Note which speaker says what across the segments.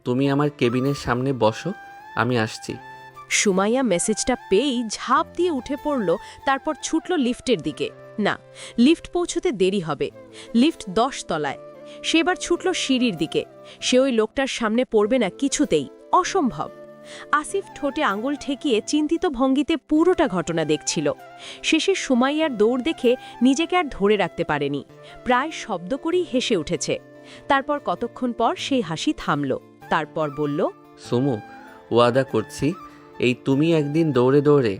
Speaker 1: তুমি আমার কেবিনের সামনে বসো, আমি আসছি।
Speaker 2: সুমাইয়া মেসেজটা পেয়েই ঝাঁপ দিয়ে উঠে পড়ল, তারপর ছুটল লিফটের দিকে। না, লিফট পৌঁছতে দেরি হবে। লিফট 10 তলায়। সে এবার ছুটল সিঁড়ির দিকে। সে ওই লোকটার সামনে পড়বে না কিছুতেই, অসম্ভব। আসিফ ঠোঁটে আঙুল ঠেকিয়ে চিন্তিত ভঙ্গিতে পুরোটা ঘটনা দেখছিল। শেষে সুমাইয়ার দৌড় দেখে নিজেকে আর ধরে রাখতে পারেনি, প্রায় শব্দ করেই হেসে উঠেছে। তারপর কতক্ষণ পর সেই হাসি থামল। তারপর বলল,
Speaker 1: সুমু, ওয়াদা করছি এই তুমি একদিন দৌড়ে দৌড়ে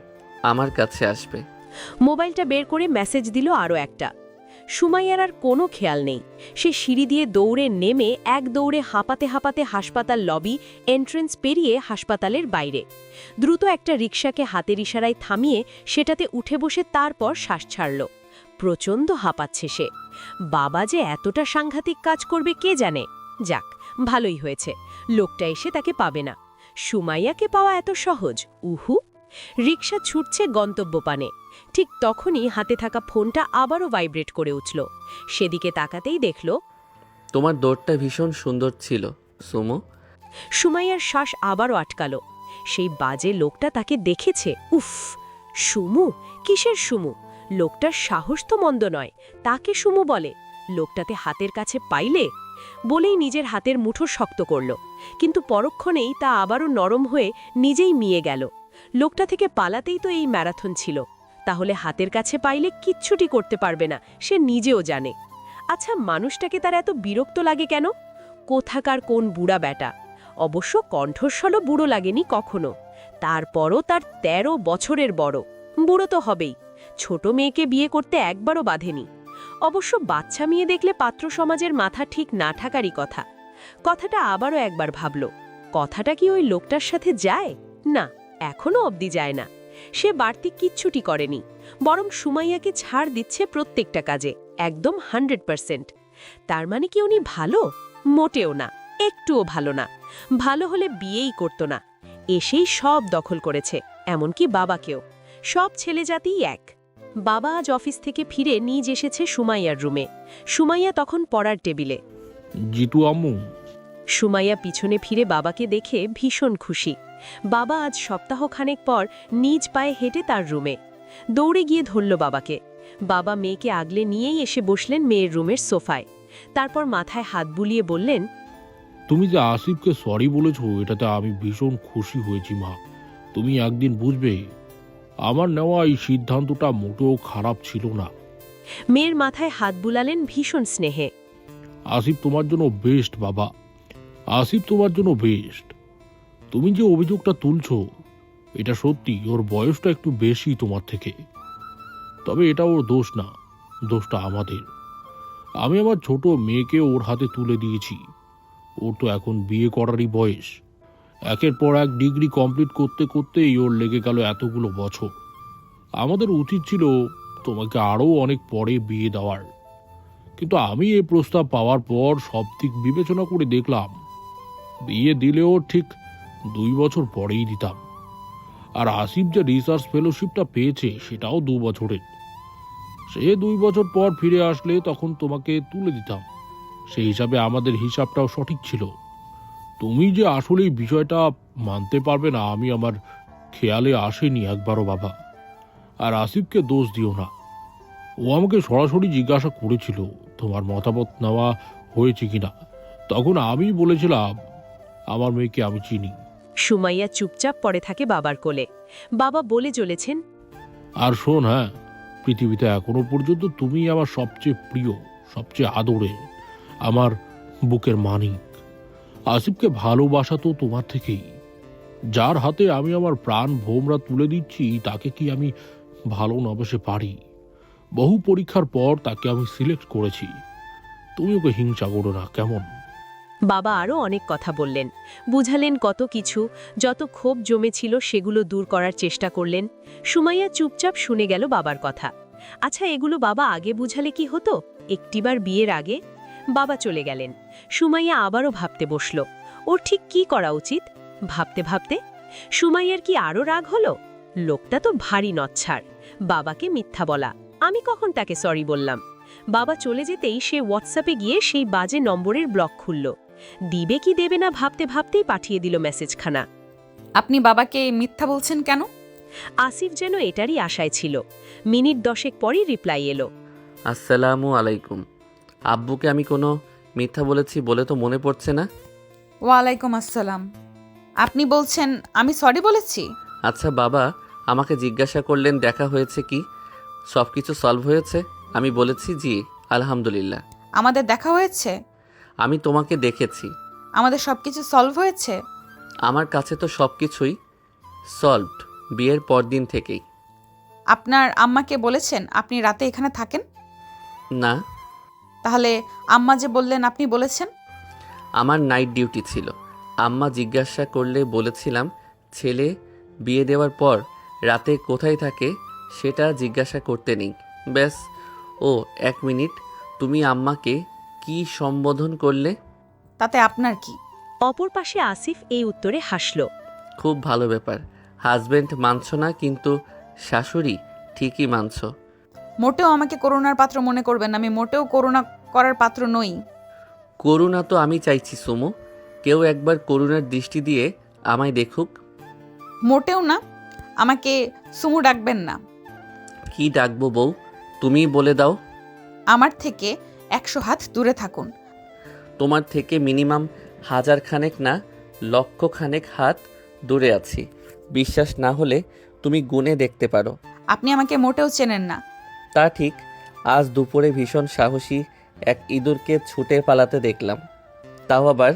Speaker 1: আমার কাছে আসবে।
Speaker 2: মোবাইলটা বের করে মেসেজ দিল আরও একটা। সুমাইয়ার আর কোনো খেয়াল নেই। সে সিঁড়ি দিয়ে দৌড়ে নেমে এক দৌড়ে হাঁপাতে হাঁপাতে হাসপাতাল লবি এন্ট্রেন্স পেরিয়ে হাসপাতালের বাইরে। দ্রুত একটা রিকশাকে হাতের ইশারায় থামিয়ে সেটাতে উঠে বসে তারপর শ্বাস ছাড়ল। প্রচণ্ড হাঁপাচ্ছে সে। বাবা যে এতটা সাংঘাতিক কাজ করবে কে জানে। যাক, ভালোই হয়েছে, লোকটা এসে তাকে পাবে না। সুমাইয়াকে পাওয়া এত সহজ? উহু। রিকশা ছুটছে গন্তব্যপানে। ঠিক তখনই হাতে থাকা ফোনটা আবারও ভাইব্রেট করে উঠল। সেদিকে তাকাতেই দেখল
Speaker 1: তোমার দৌড়টা ভীষণ সুন্দর ছিল সুমু।
Speaker 2: সুমাইয়ার শ্বাস আবারও আটকাল। সেই বাজে লোকটা তাকে দেখেছে। উফ, সুমু? কিসের সুমু? লোকটার সাহস তো মন্দ নয়, তাকে সুমু বলে? লোকটাতে হাতের কাছে পাইলে বলেই নিজের হাতের মুঠো শক্ত করল, কিন্তু পরক্ষণেই তা আবারও নরম হয়ে নিজেই মিয়ে গেল। লোকটা থেকে পালাতেই তো এই ম্যারাথন ছিল, তাহলে হাতের কাছে পাইলে কিচ্ছুটি করতে পারবে না, সে নিজেও জানে। আচ্ছা, মানুষটাকে তার এত বিরক্ত লাগে কেন? কোথাকার কোন বুড়া ব্যাটা! অবশ্য কণ্ঠস্বরও বুড়ো লাগেনি কখনো। তারপরও তার 13 বছরের বড়। বুড়ো তো হবেই। ছোট মেয়েকে বিয়ে করতে একবারও বাধেনি। অবশ্য বাচ্চা মেয়ে দেখলে পাত্র সমাজের মাথা ঠিক না থাকারই কথা। কথাটা আবারও একবার ভাবল, কথাটা কি ওই লোকটার সাথে যায়? না, এখনো অবধি যায় না। সে বাড়তি কিচ্ছুটি করেনি, বরং সুমাইয়াকে ছাড় দিচ্ছে প্রত্যেকটা কাজে, একদম 100%। তার মানে কি উনি ভালো? মোটেও না, একটুও ভালো না। ভালো হলে বিয়েই করত না। এসেই সব দখল করেছে, এমনকি বাবাকেও। সব ছেলে জাতিই এক। বাবা আজ অফিস থেকে ফিরে নিজ এসেছে সুমাইয়ার রুমে। সুমাইয়া তখন পড়ার টেবিলে।
Speaker 3: জিতু আম্মু।
Speaker 2: সুমাইয়া পিছনে ফিরে বাবাকে দেখে ভীষণ খুশি। বাবা আজ সপ্তাহখানেক পর নিজ পায়ে হেঁটে তার রুমে। দৌড়ে গিয়ে ধরল বাবাকে। বাবা মেয়েকে আগলে নিয়েই এসে বসলেন মেয়ের রুমের সোফায়। তারপর মাথায় হাত বুলিয়ে বললেন,
Speaker 3: তুমি যে আসিফকে সরি বলেছো এটাতে আমি ভীষণ খুশি হয়েছি মা। তুমি একদিন বুঝবে আমার নেওয়া এই সিদ্ধান্তটা মোটেও খারাপ ছিল না।
Speaker 2: মেয়ের মাথায় হাত বুলালেন ভীষণ স্নেহে।
Speaker 3: আসিফ তোমার জন্য বেস্ট বাবা, আসিফ তোমার জন্য বেস্ট। তুমি যে অভিযোগটা তুলছো এটা সত্যি, ওর বয়সটা একটু বেশি তোমার থেকে। তবে এটা ওর দোষ না, দোষটা আমাদের। আমি আমার ছোট মেয়েকে ওর হাতে তুলে দিয়েছি। ওর তো এখন বিয়ে করারই বয়স। একের পর এক ডিগ্রি কমপ্লিট করতে করতেই ওর লেগে গেল এতগুলো বছর। আমাদের উচিত ছিল তোমাকে আরও অনেক পরে বিয়ে দেওয়ার, কিন্তু আমি এই প্রস্তাব পাওয়ার পর সব দিক বিবেচনা করে দেখলাম বিয়ে দিলেও ঠিক 2 বছর পরেই দিতাম। আর আসিফ যে রিসার্চ ফেলোশিপটা পেয়েছে সেটাও 2 বছরের। সে 2 বছর পর ফিরে আসলে তখন তোমাকে তুলে দিতাম। সেই হিসাবে আমাদের হিসাবটাও সঠিক ছিল। তুমি যে আসলে এই বিষয়টা মানতে পারবে না আমি আমার খেয়ালে আসেনি একবারও বাবা। আর আসিফকে দোষ দিও না। ও আমাকে সরাসরি জিজ্ঞাসা করেছিল তোমার মতামত নেওয়া হয়েছে কিনা। তখন আমি বলেছিলাম আমার মেয়েকে আমি চিনি।
Speaker 2: সুমাইয়া চুপচাপ পড়ে থাকে বাবার কোলে। বাবা বলে চলেছেন,
Speaker 3: আর শোন, হ্যাঁ, পৃথিবীতে এখনো পর্যন্ত তুমি আমার সবচেয়ে প্রিয়, সবচেয়ে আদরে, আমার বুকের মানিক। আসিফকে ভালোবাসা তো তোমার থেকেই। যার হাতে আমি আমার প্রাণ ভোমরা তুলে দিচ্ছি তাকে কি আমি ভালো না বেসে পারি? বহু পরীক্ষার পর তাকে আমি সিলেক্ট করেছি। তুমি ওকে হিংসা করো না, কেমন?
Speaker 2: বাবা আরও অনেক কথা বললেন, বুঝালেন কত কিছু। যত ক্ষোভ জমেছিল সেগুলো দূর করার চেষ্টা করলেন। সুমাইয়া চুপচাপ শুনে গেল বাবার কথা। আচ্ছা, এগুলো বাবা আগে বুঝালে কি হতো? একটিবার বিয়ের আগে? বাবা চলে গেলেন। সুমাইয়া আবারও ভাবতে বসল, ওর ঠিক কি করা উচিত। ভাবতে ভাবতে সুমাইয়ার কি আরও রাগ হলো? লোকটা তো ভারী নচ্ছাড়। বাবাকে মিথ্যা বলা, আমি কখন তাকে সরি বললাম? বাবা চলে যেতেই সে হোয়াটসঅ্যাপে গিয়ে সেই বাজে নম্বরের ব্লক খুলল। দিবে কি দেবে না ভাবতে ভাবতেই পাঠিয়ে দিল মেসেজখানা।
Speaker 4: আপনি বাবাকে মিথ্যা বলছেন কেন?
Speaker 2: আসিফ যেন এটারই আশায় ছিল। মিনিট 10 পরই রিপ্লাই এলো।
Speaker 1: আসসালামু আলাইকুম। আব্বুকে আমি কোনো মিথ্যা বলেছি বলে তো মনে পড়ছে না।
Speaker 4: ওয়ালাইকুম আসসালাম। আপনি বলছেন আমি সরি বলেছি?
Speaker 1: আচ্ছা বাবা আমাকে জিজ্ঞাসা করলেন দেখা হয়েছে কি, সব কিছু সলভ হয়েছে? আমি বলেছি জি আলহামদুলিল্লাহ।
Speaker 4: আমাদের দেখা হয়েছে?
Speaker 1: আমি তোমাকে দেখেছি।
Speaker 4: আমাদের সবকিছু সলভ হয়েছে?
Speaker 1: আমার কাছে তো সব কিছুই সলভড বিয়ের পরদিন থেকেই।
Speaker 4: আপনার আম্মাকে বলেছেন আপনি রাতে এখানে থাকেন?
Speaker 1: না,
Speaker 4: তাহলে আম্মা যে বললেন আপনি বলেছেন?
Speaker 1: আমার নাইট ডিউটি ছিল। আম্মা জিজ্ঞাসা করলে বলেছিলাম ছেলে বিয়ে দেওয়ার পর রাতে কোথায় থাকে সেটা জিজ্ঞাসা করতে নেই। ব্যাস। ও 1 মিনিট, তুমি আম্মাকে কি সম্বোধন করলে?
Speaker 4: তাতে আপনার কি?
Speaker 2: অপর পাশে আসিফ এই উত্তরে হাসল।
Speaker 1: খুব ভালো ব্যাপার। হাজবেন্ড মানছ না কিন্তু শাশুড়ি ঠিকই মানছ।
Speaker 4: মোটেও আমাকে করুণার পাত্র মনে করবেন না, আমি মোটেও করুণা করার পাত্র নই।
Speaker 1: করুণা তো আমি চাইছি সুমু, কেউ একবার করুণার দৃষ্টি দিয়ে আমায় দেখুক।
Speaker 4: মোটেও না, আমাকে সুমু ডাকবেন না।
Speaker 1: কি ডাকবো বউ, তুমিই বলে দাও।
Speaker 4: আমার থেকে 100 হাত দূরে থাকুন।
Speaker 1: তোমার থেকে মিনিমাম 1000 খানেক না 1,00,000 খানেক হাত দূরে আছি। বিশ্বাস না হলে তুমি গুণে দেখতে পারো।
Speaker 4: আপনি আমাকে মোটেও চেনেন না।
Speaker 1: তা ঠিক। আজ দুপুরে ভীষণ সাহসী এক ইঁদুরকে ছুটে পালাতে দেখলাম, তাও আবার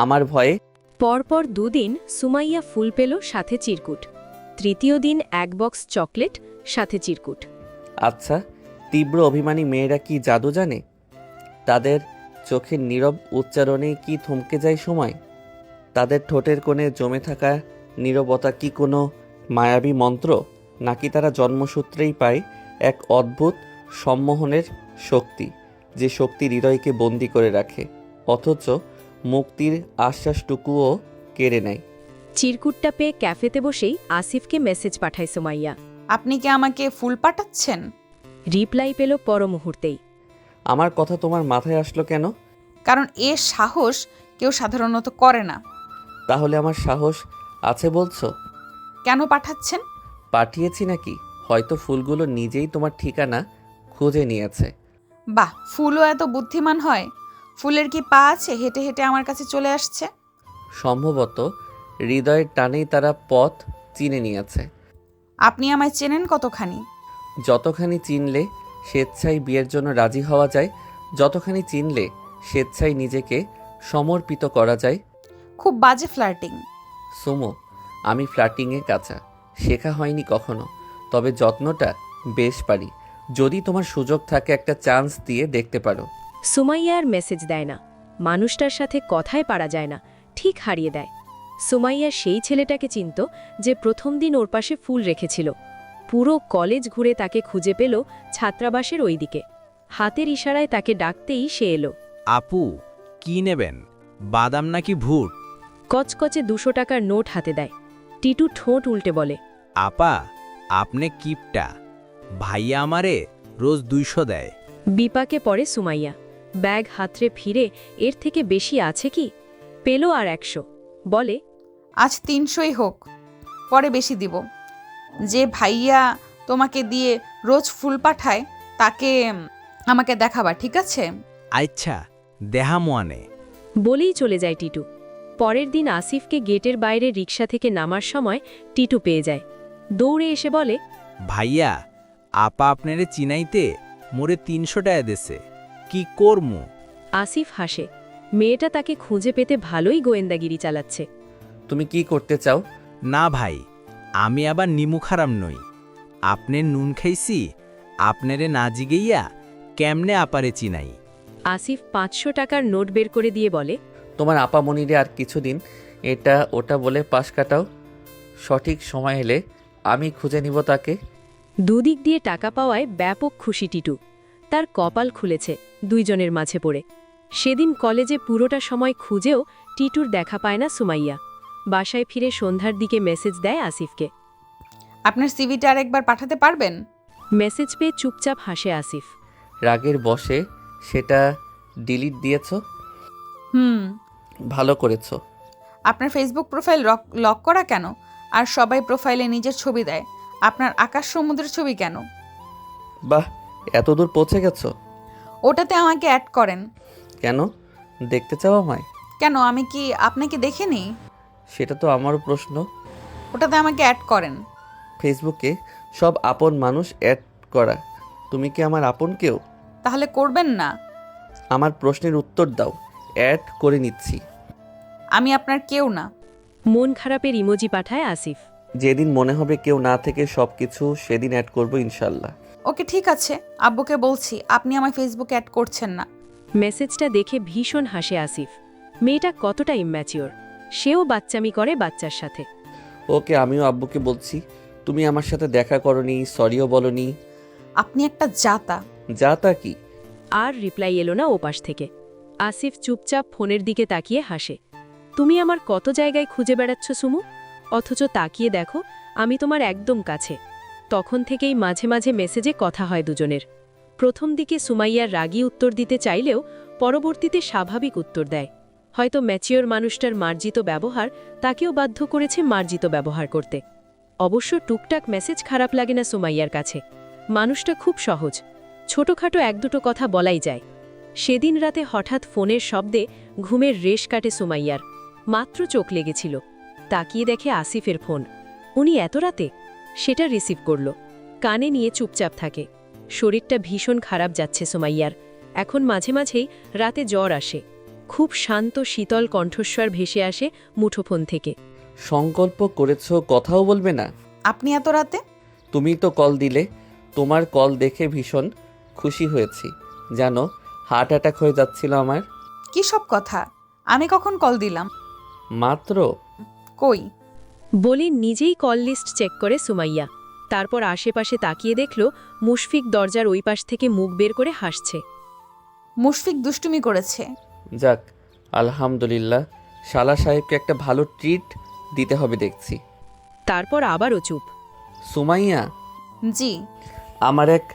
Speaker 1: আমার ভয়ে।
Speaker 2: পরপর 2 দিন সুমাইয়া ফুল পেল, সাথে চিরকুট। তৃতীয় দিন 1 বক্স চকলেট, সাথে চিরকুট।
Speaker 1: আচ্ছা, তীব্র অভিমানী মেয়েরা কি জাদু জানে? তাদের চোখের নীরব উচ্চারণেই কি থমকে যায় সময়? তাদের ঠোঁটের কোণে জমে থাকা নীরবতা কি কোনো মায়াবী মন্ত্র, নাকি তারা জন্মসূত্রেই পায় এক অদ্ভুত সম্মোহনের শক্তি, যে শক্তি হৃদয়কে বন্দি করে রাখে অথচ মুক্তির আশ্বাসটুকুও কেড়ে নেয়?
Speaker 2: চিরকুটটা পেয়ে ক্যাফেতে বসেই আসিফকে মেসেজ পাঠায় সুমাইয়া।
Speaker 4: আপনি কি আমাকে ফুল পাঠাচ্ছেন?
Speaker 2: রিপ্লাই পেল পর মুহূর্তেই।
Speaker 1: আমার কথা তোমার মাথায় আসলো কেন?
Speaker 4: কারণ এ সাহস কেউ সাধারণত করে না।
Speaker 1: তাহলে আমার সাহস আছে বলছো?
Speaker 4: কেন পাঠাচ্ছেন?
Speaker 1: পাঠিয়েছি নাকি? হয়তো ফুলগুলো নিজেই তোমার ঠিকানা খুঁজে নিয়েছে।
Speaker 4: বাহ, ফুলও এত বুদ্ধিমান হয়? ফুলের কি পা আছে, হেঁটে হেঁটে আমার কাছে চলে আসছে?
Speaker 1: সম্ভবত হৃদয়ের টানেই তারা পথ চিনে নিয়েছে।
Speaker 4: আপনি আমায় চেনেন কতখানি?
Speaker 1: যতখানি চিনলে স্বেচ্ছায় বিয়ের জন্য রাজি হওয়া যায়, যতখানি চিনলে স্বেচ্ছায় নিজেকে সমর্পিত করা যায়।
Speaker 4: খুব বাজে ফ্লার্টিং।
Speaker 1: সুমো, আমি ফ্ল্যাটিংয়ে কাঁচা, শেখা হয়নি কখনো, তবে যত্নটা বেশ পারি। যদি তোমার সুযোগ থাকে একটা চান্স দিয়ে দেখতে পারো।
Speaker 2: সুমাইয়া আর মেসেজ দেয় না। মানুষটার সাথে কথায় পারা যায় না, ঠিক হারিয়ে দেয়। সুমাইয়া সেই ছেলেটাকে চিনত যে প্রথম দিন ওর পাশে ফুল রেখেছিল। পুরো কলেজ ঘুরে তাকে খুঁজে পেল ছাত্রাবাসের ওই দিকে। হাতের ইশারায় তাকে ডাকতেই সে এলো।
Speaker 5: আপু, কি নেবেন, বাদাম নাকি ভুট?
Speaker 2: কচকচে 200 টাকার নোট হাতে দেয়। টিটু ঠোঁট উল্টে বলে,
Speaker 5: আপা, আপনি কিপটা। ভাইয়া আমারে রোজ 200 দেয়।
Speaker 2: বিপাকে পড়ে সুমাইয়া। ব্যাগ হাতড়ে ফিরে এর থেকে বেশি আছে কি? পেল আর 100। বলে,
Speaker 4: আজ 300ই হোক, পরে বেশি দিব। যে ভাইয়া তোমাকে দিয়ে রোজ ফুল পাঠায় তাকে আমাকে দেখাবা, ঠিক আছে?
Speaker 5: আচ্ছা, দেহামোয়ানে।
Speaker 2: বলেই চলে যায় টিটু। পরের দিন আসিফকে গেটের বাইরে রিকশা থেকে নামার সময় টিটু পেয়ে যায়। দৌড়ে এসে বলে,
Speaker 5: ভাইয়া, আপা আপনারে চিনাইতে মোরে 300 টাকা দেছে, কি করমু?
Speaker 2: আসিফ হাসে। মেয়েটা তাকে খুঁজে পেতে ভালোই গোয়েন্দাগিরি চালাচ্ছে।
Speaker 1: তুমি কি করতে চাও?
Speaker 5: না ভাই, আমি আবার নিমুখারাম নই। আপনের নুন খাইছি, আপনারে না জিগেইয়া কেমনে আপারে চিনাই?
Speaker 2: আসিফ 500 টাকার নোট বের করে দিয়ে বলে,
Speaker 1: তোমার আপামনিরে আর কিছুদিন এটা ওটা বলে পাশ কাটাও। সঠিক সময় এলে আমি খুঁজে নিব তাকে।
Speaker 2: দুদিক দিয়ে টাকা পাওয়ায় ব্যাপক খুশি টিটু। তার কপাল খুলেছে দুইজনের মাঝে পড়ে। সেদিন কলেজে পুরোটা সময় খুঁজেও টিটুর দেখা পায় না সুমাইয়া। বাসায় ফিরে সন্ধ্যার দিকে মেসেজ দেয় আসিফকে।
Speaker 4: আপনার সিভিটা আরেকবার পাঠাতে পারবেন?
Speaker 2: মেসেজ পেয়ে চুপচাপ হাসে আসিফ।
Speaker 1: রাগের বশে সেটা ডিলিট দিয়েছ।
Speaker 4: হুম।
Speaker 1: ভালো করেছো।
Speaker 4: আপনার ফেসবুক প্রোফাইল লক করা কেন? আর সবাই প্রোফাইলে নিজের ছবি দেয়, আপনার আকাশ সমুদ্রের ছবি কেন?
Speaker 1: বাহ, এত দূর পৌঁছে গেছো।
Speaker 4: ওটাতে আমাকে অ্যাড করেন
Speaker 1: কেন? দেখতে চাও আমায়?
Speaker 4: কেন? আমি কি আপনাকে দেখিনি?
Speaker 1: সেটা তো আমারও প্রশ্ন।
Speaker 4: ওটাতে আমাকে অ্যাড করেন।
Speaker 1: ফেসবুকে সব আপন মানুষ অ্যাড করা, তুমি কি আমার আপন কেউ?
Speaker 4: তাহলে করবেন না।
Speaker 1: আমার প্রশ্নের উত্তর দাও। অ্যাড করে নিচ্ছি।
Speaker 4: আমি আপনার কেউ না।
Speaker 2: মন খারাপের ইমোজি পাঠায় আসিফ।
Speaker 1: যেদিন মনে হবে কেউ না থেকে সব কিছু, সেদিন অ্যাড করবো ইনশাল্লাহ।
Speaker 4: ওকে ঠিক আছে, আব্বুকে বলছি আপনি আমার ফেসবুকে অ্যাড করছেন না।
Speaker 2: মেসেজটা দেখে ভীষণ হাসে আসিফ। মেয়েটা কতটা ইম্যাচিওর, সেও বাচ্চামি করে বাচ্চার সাথে।
Speaker 1: ওকে, আমিও আব্বুকে বলছি তুমি আমার সাথে দেখা করনি, সরিও বলনি।
Speaker 4: আপনি একটা জাতা।
Speaker 1: যা তা কি?
Speaker 2: আর রিপ্লাই এলো না ওপাশ থেকে। আসিফ চুপচাপ ফোনের দিকে তাকিয়ে হাসে। তুমি আমার কত জায়গায় খুঁজে বেড়াচ্ছ সুমু, অথচ তাকিয়ে দেখো আমি তোমার একদম কাছে। তখন থেকেই মাঝে মাঝে মেসেজে কথা হয় দুজনের। প্রথম দিকে সুমাইয়ার রাগী উত্তর দিতে চাইলেও পরবর্তীতে স্বাভাবিক উত্তর দেয়। হয়তো ম্যাচিওর মানুষটার মার্জিত ব্যবহার তাকেও বাধ্য করেছে মার্জিত ব্যবহার করতে। অবশ্য টুকটাক মেসেজ খারাপ লাগে না সুমাইয়ার কাছে। মানুষটা খুব সহজ, ছোটখাটো এক দুটো কথা বলাই যায়। সেদিন রাতে হঠাৎ ফোনের শব্দে ঘুমের রেশ কাটে সুমাইয়ার। মাত্র চোখ লেগেছিল, তাকিয়ে দেখে আসিফের ফোন। উনি এত রাতে? সেটা রিসিভ করল, কানে নিয়ে চুপচাপ থাকে। শরীরটা ভীষণ খারাপ যাচ্ছে সুমাইয়ার। এখন মাঝে মাঝেই রাতে জ্বর আসে। খুব শান্ত শীতল কণ্ঠস্বর ভেসে আসে মুঠোফোন থেকে।
Speaker 1: সংকল্প করেছো কথাও বলবে না?
Speaker 4: আপনি এত রাতে?
Speaker 1: তুমি তো কল দিলে, তোমার কল দেখে ভীষণ খুশি হয়েছি। জানো, হার্ট অ্যাটাক হয়ে যাচ্ছিল আমার।
Speaker 4: কি সব কথা? আমি কখন কল দিলাম?
Speaker 1: মাত্র।
Speaker 4: কই?
Speaker 2: বলে নিজেই কল লিস্ট চেক করে সুমাইয়া। তারপর আশেপাশে তাকিয়ে দেখল মুশফিক দরজার ওই পাশ থেকে মুখ বের করে হাসছে।
Speaker 4: মুশফিক দুষ্টুমি করেছে।
Speaker 1: যাক, আলহামদুলিল্লাহ। শালা সাহেবকে একটা ভালো ট্রিট দিতে হবে দেখছি।
Speaker 2: তারপর আবারও চুপ।
Speaker 1: সুমাইয়া,
Speaker 4: জি।
Speaker 1: আমার এক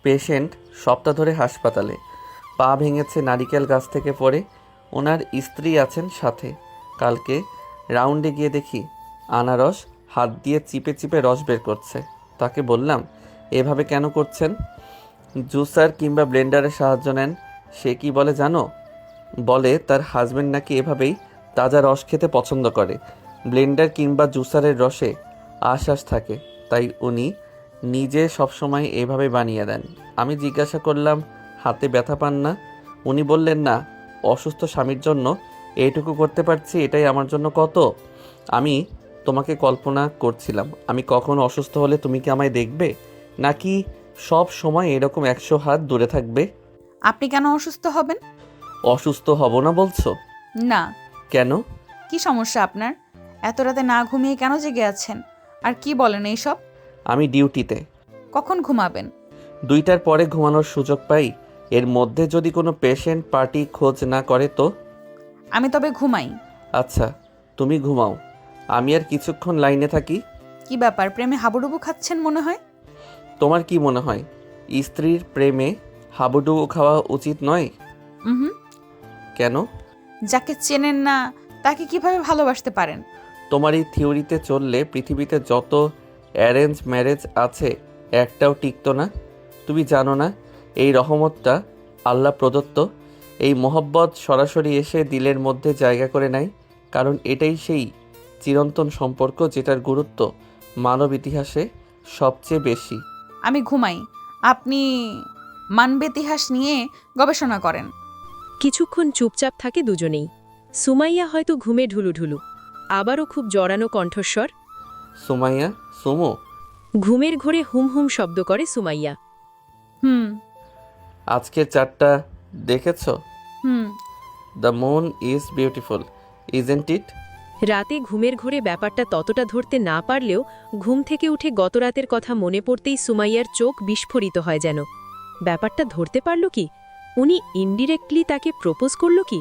Speaker 1: পেশেন্ট সপ্তাহ ধরে হাসপাতালে, পা ভেঙেছে নারিকেল গাছ থেকে পড়ে। ওনার স্ত্রী আছেন সাথে। কালকে রাউন্ডে গিয়ে দেখি আনারস হাত দিয়ে চিপে চিপে রস বের করছে। তাকে বললাম, এভাবে কেন করছেন? জুসার কিংবা ব্লেন্ডারের সাহায্য নেন। সে কি বলে জানো? বলে তার হাজবেন্ড নাকি এভাবেই তাজা রস খেতে পছন্দ করে। ব্লেন্ডার কিংবা জুসারের রসে আশ্বাস থাকে, তাই উনি নিজে সবসময় এভাবে বানিয়ে দেন। আমি জিজ্ঞাসা করলাম, হাতে ব্যথা পান না? উনি বললেন, না, অসুস্থ স্বামীর জন্য এইটুকু করতে পারছি, এটাই আমার জন্য কত। আমি তোমাকে কল্পনা করছিলাম, আমি কখন অসুস্থ হলে তুমি কি আমায় দেখবে, নাকি সব সময় এরকম 100 হাত দূরে থাকবে?
Speaker 4: আপনি কেন অসুস্থ হবেন?
Speaker 1: অসুস্থ হব না বলছো?
Speaker 4: না।
Speaker 1: কেন?
Speaker 4: কি সমস্যা আপনার? এত রাতে না ঘুমিয়ে কেন জেগে আছেন? আর কি বলেন এইসব?
Speaker 1: আমি ডিউটিতে।
Speaker 4: কখন ঘুমাবেন?
Speaker 1: 2টার পরে ঘুমানোর সুযোগ পাই। এর মধ্যে যদি কোনো পেশেন্ট পার্টি খোঁজ না করে তো?
Speaker 4: আমি তবে ঘুমাই।
Speaker 1: আচ্ছা, তুমি ঘুমাও, আমি আর কিছুক্ষণ লাইনে থাকি।
Speaker 4: কি ব্যাপার, প্রেমে হাবুডুবু খাচ্ছেন মনে হয়?
Speaker 1: তোমার কি মনে হয় স্ত্রীর প্রেমে হাবুডুবু খাওয়া উচিত নয়?
Speaker 4: হুম।
Speaker 1: কেন?
Speaker 4: যাকে চেনেন না তাকে কিভাবে ভালোবাসতে পারেন?
Speaker 1: তোমার এই থিওরিতে চললে পৃথিবীতে যত অ্যারেঞ্জ ম্যারেজ আছে একটাও টিকতো না। তুমি জানো না এই রহমতটা আল্লাহ প্রদত্ত? এই মোহব্বত সরাসরি এসে দিলের মধ্যে জায়গা করে নেয়, কারণ এটাই সেই চিরন্তন সম্পর্ক যেটার গুরুত্ব মানব ইতিহাসে সবচেয়ে বেশি।
Speaker 4: আমি ঘুমাই, আপনি মানব ইতিহাস নিয়ে গবেষণা করেন।
Speaker 2: কিছুক্ষণ চুপচাপ থাকে দুজনেই। সুমাইয়া হয়তো ঘুমে ঢুলুঢুলু। আবারও খুব জড়ানো কণ্ঠস্বর।
Speaker 1: সুমাইয়া, সুমু।
Speaker 2: ঘুমের ঘোরে হুম হুম শব্দ করে সুমাইয়া।
Speaker 4: হুম।
Speaker 1: আজকের চাঁদটা দেখেছ?
Speaker 4: হুম।
Speaker 1: The moon is beautiful, isn't it?
Speaker 2: রাতে ঘুমের ঘোরে ব্যাপারটা ততটা ধরতে না পারলেও ঘুম থেকে উঠে গতরাতের কথা মনে পড়তেই সুমাইয়ার চোখ বিস্ফোরিত হয় যেন। ব্যাপারটা ধরতে পারল কি? উনি ইনডিরেক্টলি তাকে প্রপোজ করল কি?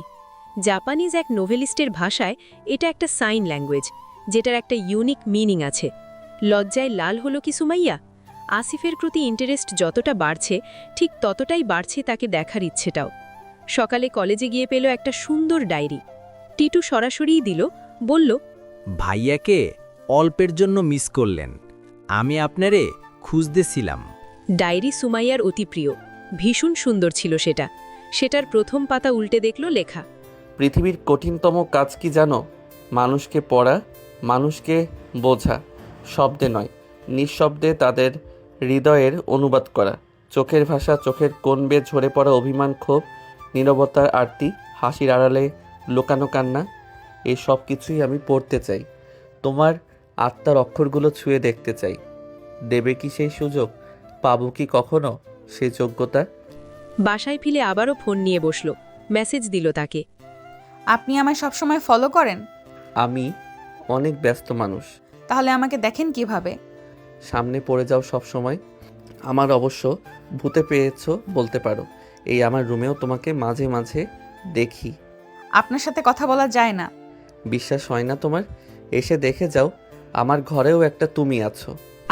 Speaker 2: জাপানিজ এক নোভেলিস্টের ভাষায় এটা একটা সাইন ল্যাঙ্গুয়েজ, যেটার একটা ইউনিক মিনিং আছে। লজ্জায় লাল হলো কি সুমাইয়া? আসিফের প্রতি ইন্টারেস্ট যতটা বাড়ছে ঠিক ততটাই বাড়ছে তাকে দেখার ইচ্ছেটাও। সকালে কলেজে গিয়ে পেল একটা সুন্দর ডায়েরি। টিটু সরাসরিই দিল, বলল,
Speaker 5: ভাইয়াকে অল্পের জন্য মিস করলেন, আমি আপনারে খুঁজতেছিলাম।
Speaker 2: ডায়েরি সুমাইয়ার অতি প্রিয়, ভীষণ সুন্দর ছিল সেটা। সেটার প্রথম পাতা উল্টে দেখল লেখা,
Speaker 1: পৃথিবীর কঠিনতম কাজ কি জানো? মানুষকে পড়া, মানুষকে বোঝা, শব্দে নয় নিঃশব্দে তাদের হৃদয়ের অনুবাদ করা। চোখের ভাষা, চোখের কোণ বেয়ে ঝরে পড়া অভিমান, ক্ষোভ, নীরবতার আরতি, হাসির আড়ালে লুকানো কান্না, এই সব কিছুই আমি পড়তে চাই। তোমার আত্মার অক্ষরগুলো ছুঁয়ে দেখতে চাই। দেবে কি সেই সুযোগ? পাবো কি কখনো সেই যোগ্যতা?
Speaker 2: বাসায় ফিরে আবারও ফোন নিয়ে বসল। মেসেজ দিল তাকে,
Speaker 4: আপনি আমায় সবসময় ফলো করেন?
Speaker 1: আমি অনেক ব্যস্ত মানুষ।
Speaker 4: তাহলে আমাকে দেখেন কিভাবে?
Speaker 1: সামনে পড়ে যাও সব সময়। আমার অবশ্য ভূতে পেয়েছো বলতে পারো। এই আমার রুমেও তোমাকে মাঝে মাঝে দেখি।
Speaker 4: আপনার সাথে কথা বলা যায় না।
Speaker 1: বিশ্বাস হয় না তোমার? এসে দেখে যাও, আমার ঘরেও একটা তুমি আছো।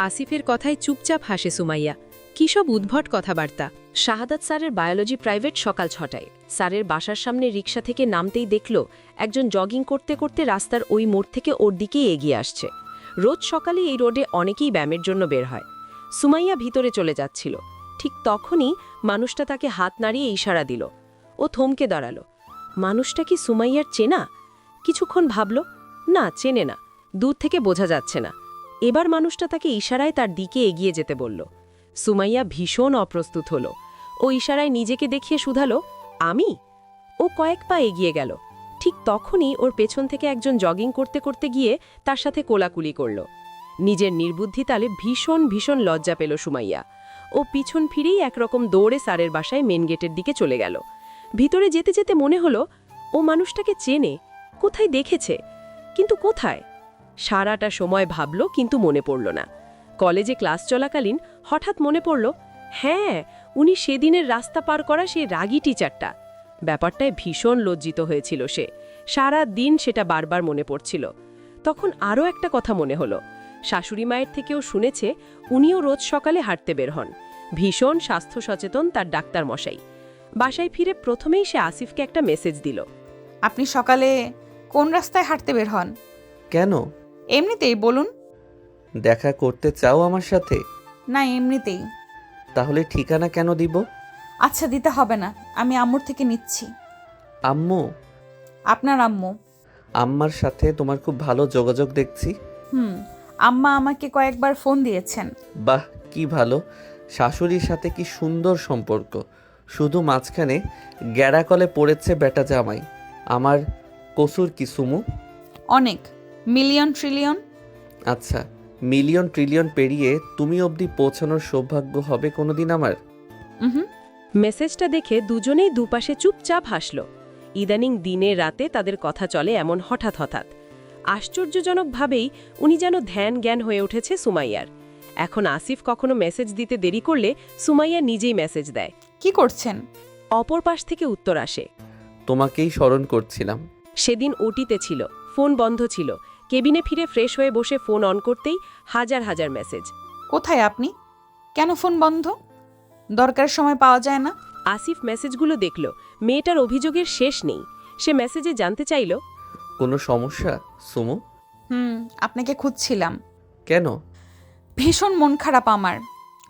Speaker 2: আসিফের কথায় চুপচাপ হাসে সুমাইয়া। কী সব উদ্ভট কথাবার্তা। শাহাদাত স্যারের বায়োলজি প্রাইভেট সকাল 6টায়। স্যারের বাসার সামনে রিকশা থেকে নামতেই দেখল একজন জগিং করতে করতে রাস্তার ওই মোড় থেকে ওর দিকেই এগিয়ে আসছে। রোজ সকালে এই রোডে অনেকেই ব্যায়ামের জন্য বের হয়। সুমাইয়া ভিতরে চলে যাচ্ছিল। ঠিক তখনই মানুষটা তাকে হাত নাড়িয়ে ইশারা দিল। ও থমকে দাঁড়ালো। মানুষটা কি সুমাইয়ার চেনা? কিছুক্ষণ ভাবল, না, চেনে না, দূর থেকে বোঝা যাচ্ছে না। এবার মানুষটা তাকে ইশারায় তার দিকে এগিয়ে যেতে বলল। সুমাইয়া ভীষণ অপ্রস্তুত হল। ও ইশারায় নিজেকে দেখিয়ে শুধালো, আমি? ও কয়েক পা এগিয়ে গেল। ঠিক তখনই ওর পেছন থেকে একজন জগিং করতে করতে গিয়ে তার সাথে কোলাকুলি করল। নিজের নির্বুদ্ধি তালে ভীষণ ভীষণ লজ্জা পেল সুমাইয়া। ও পিছন ফিরেই একরকম দৌড়ে স্যারের বাসায় মেন গেটের দিকে চলে গেল। ভিতরে যেতে যেতে মনে হলো ও মানুষটাকে চেনে, কোথায় দেখেছে, কিন্তু কোথায়? সারাটা সময় ভাবল, কিন্তু মনে পড়ল না। কলেজে ক্লাস চলাকালীন হঠাৎ মনে পড়ল, হ্যাঁ, উনি সেদিনের রাস্তা পার করা সেই রাগী টিচারটা। ব্যাপারটায় ভীষণ লজ্জিত হয়েছিল সে। সারা দিন সেটা বারবার মনে পড়ছিল। তখন আরও একটা কথা মনে হলো, শাশুড়ি মায়ের থেকেও শুনেছে উনিও রোজ সকালে হাঁটতে বের হন। ভীষণ স্বাস্থ্য সচেতন তার ডাক্তার মশাই। বাসায় ফিরে প্রথমেই সে আসিফকে একটা মেসেজ দিল।
Speaker 4: আপনি সকালে কোন রাস্তায় হাঁটতে বের হন?
Speaker 1: কেন?
Speaker 4: এমনিতেই বলুন।
Speaker 1: দেখা করতে চাও আমার সাথে?
Speaker 4: না, এমনিতেই।
Speaker 1: তাহলে ঠিকানা কেন দিব?
Speaker 4: আচ্ছা, দিতে হবে না, আমি আম্মুর থেকে নিচ্ছি।
Speaker 1: আম্মু?
Speaker 4: আপনার আম্মু?
Speaker 1: আম্মার সাথে তোমার খুব ভালো যোগাযোগ দেখছি।
Speaker 4: আম্মা আমাকে কয়েকবার ফোন দিয়েছেন।
Speaker 1: বাহ, কি ভালো। শাশুড়ির সাথে কি সুন্দর সম্পর্ক। শুধু মাঝখানে গ্যাড়াকলে পড়েছে বেটা জামাই। আমার কসুর কি সুমু?
Speaker 4: অনেক, মিলিয়ন ট্রিলিয়ন।
Speaker 1: আচ্ছা, মিলিয়ন ট্রিলিয়ন পেরিয়ে তুমি অবধি পৌঁছানোর সৌভাগ্য হবে কোনোদিন আমার?
Speaker 4: হুম।
Speaker 2: মেসেজটা দেখে দুজনেই দুপাশে চুপচাপ হাসল। ইদানিং দিনে রাতে তাদের কথা চলে এমন হঠাৎ হঠাৎ। আশ্চর্যজনকভাবেই উনি যেন ধ্যান জ্ঞান হয়ে উঠেছে সুমাইয়ার। এখন আসিফ কখনো মেসেজ দিতে দেরি করলে সুমাইয়া নিজেই মেসেজ দেয়।
Speaker 4: কি করছেন?
Speaker 2: অপর পাশ থেকে উত্তর আসে,
Speaker 1: তোমাকেই স্মরণ করছিলাম।
Speaker 2: সেদিন ওটিতে ছিল, ফোন বন্ধ ছিল। কেবিনে ফিরে ফ্রেশ হয়ে বসে ফোন অন করতেই হাজার হাজার মেসেজ।
Speaker 4: কোথায় আপনি? কেন ফোন বন্ধ? দরকারের সময় পাওয়া যায় না?
Speaker 2: আসিফ মেসেজগুলো দেখল। মেয়েটার অভিযোগের শেষ নেই। সে মেসেজে জানতে চাইল,
Speaker 1: কোনো সমস্যা সুমু?
Speaker 4: আপনাকে খুঁজছিলাম।
Speaker 1: কেন?
Speaker 4: ভীষণ মন খারাপ আমার।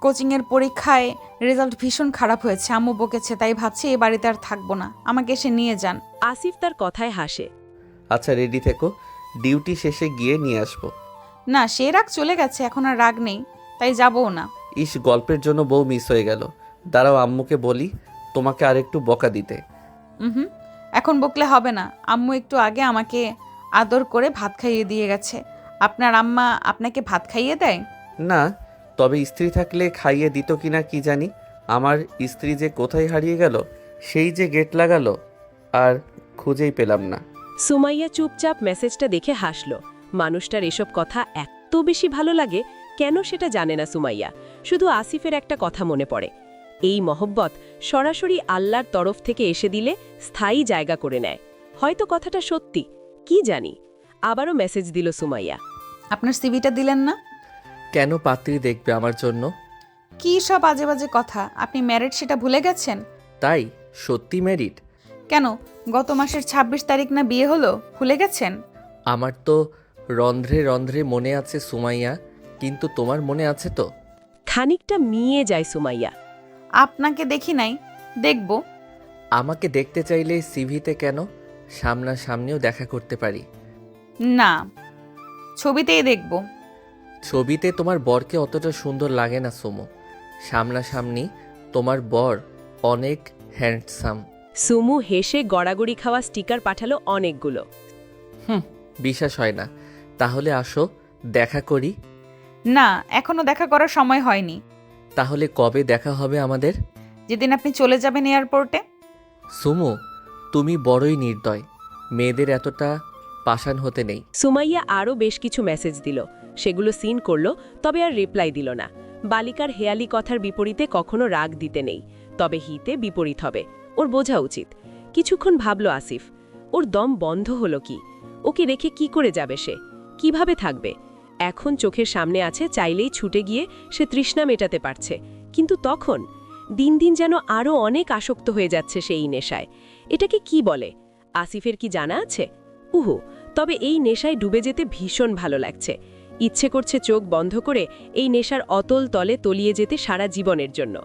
Speaker 4: কোচিংয়ের পরীক্ষায় রেজাল্ট ভীষণ খারাপ হয়েছে, আম্মু বকেছে, তাই ভাবছি এই বাড়িতে আর থাকবো না, আমাকে এসে নিয়ে যান।
Speaker 2: আসিফ তার কথায় হাসে।
Speaker 1: আচ্ছা, রেডি থেকো, ডিউটি শেষে গিয়ে নিয়ে আসবো।
Speaker 4: না, সে রাগ চলে গেছে, এখন আর রাগ নেই, তাই যাবও না।
Speaker 1: ইস, গল্পের জন্য বউ মিস হয়ে গেল। দাঁড়াও, আম্মুকে বলি তোমাকে আর একটু বকা দিতে।
Speaker 4: এখন বকলে হবে না, আম্মু একটু আগে আমাকে আদর করে ভাত খাইয়ে দিয়ে গেছে। আপনার আম্মা আপনাকে ভাত খাইয়ে দেয়?
Speaker 1: না, তবে স্ত্রী থাকলে খাইয়ে দিত কিনা কি জানি। আমার স্ত্রী যে কোথায় হারিয়ে গেল, সেই যে গেট লাগালো, আর খুঁজেই পেলাম না।
Speaker 2: সুমাইয়া চুপচাপ মেসেজটা দেখে হাসল। মানুষটার এসব কথা এত বেশি ভালো লাগে কেন সেটা জানে না সুমাইয়া। শুধু আসিফের একটা কথা মনে পড়ে, এই মহব্বত সরাসরি আল্লাহর তরফ থেকে এসে দিলে স্থায়ী জায়গা করে নেয়। হয়তো কথাটা সত্যি, কি জানি। আবারও মেসেজ দিল সুমাইয়া।
Speaker 4: আপনার সিভিটা দিলেন না?
Speaker 1: কেন পাত্রী দেখবে আমার জন্য?
Speaker 4: কী সব আজে বাজে কথা, আপনি ম্যারিড সেটা ভুলে গেছেন?
Speaker 1: তাই সত্যি ম্যারিড?
Speaker 4: কেন, গত মাসের ২৬ তারিখ না বিয়ে হলো, ভুলে গেছেন?
Speaker 1: আমার তো রন্ধ্রে রন্ধ্রে মনে আছে সুমাইয়া, কিন্তু তোমার মনে আছে তো?
Speaker 2: খানিকটা মিয়ে যায় সুমাইয়া।
Speaker 4: আপনাকে দেখি নাই, দেখব।
Speaker 1: আমাকে দেখতে চাইলে সিভিতে কেন, সামনাসামনিও দেখা করতে পারি।
Speaker 4: না, ছবিতেই দেখব।
Speaker 1: ছবিতে তোমার বরকে অতটা সুন্দর লাগে না সুমু, সামনাসামনি তোমার বর অনেক হ্যান্ডসাম।
Speaker 2: সুমু হেসে গড়াগড়ি খাওয়া স্টিকার পাঠালো অনেকগুলো।
Speaker 1: বিশ্বাস হয় না, তাহলে আসো দেখা করি।
Speaker 4: না, এখনো দেখা করার সময় হয়নি।
Speaker 1: তাহলে কবে দেখা হবে আমাদের?
Speaker 4: যেদিন আপনি চলে যাবেন এয়ারপোর্টে।
Speaker 1: সুমু, তুমি বড়ই নির্দয়, মেয়েদের এতটা পাষাণ হতে নেই।
Speaker 2: সুমাইয়া আরও বেশ কিছু মেসেজ দিল, সেগুলো সিন করল, তবে আর রিপ্লাই দিল না। বালিকার হেয়ালি কথার বিপরীতে কখনো রাগ দিতে নেই, তবে হিতে বিপরীত হবে, ওর বোঝা উচিত। কিছুক্ষণ ভাবল আসিফ, ওর দম বন্ধ হলো কি? ওকে রেখে কি করে যাবে সে? কিভাবে থাকবে? এখন চোখের সামনে আছে, চাইলেই ছুটে গিয়ে সে তৃষ্ণা মেটাতে পারছে, কিন্তু তখন দিন দিন যেন আরও অনেক আসক্ত হয়ে যাচ্ছে সেই নেশায়। এটাকে কি বলে? আসিফের কি জানা আছে? উহু, তবে এই নেশায় ডুবে যেতে ভীষণ ভালো লাগছে। ইচ্ছে করছে চোখ বন্ধ করে এই নেশার অতল তলে তলিয়ে যেতে সারা জীবনের জন্য।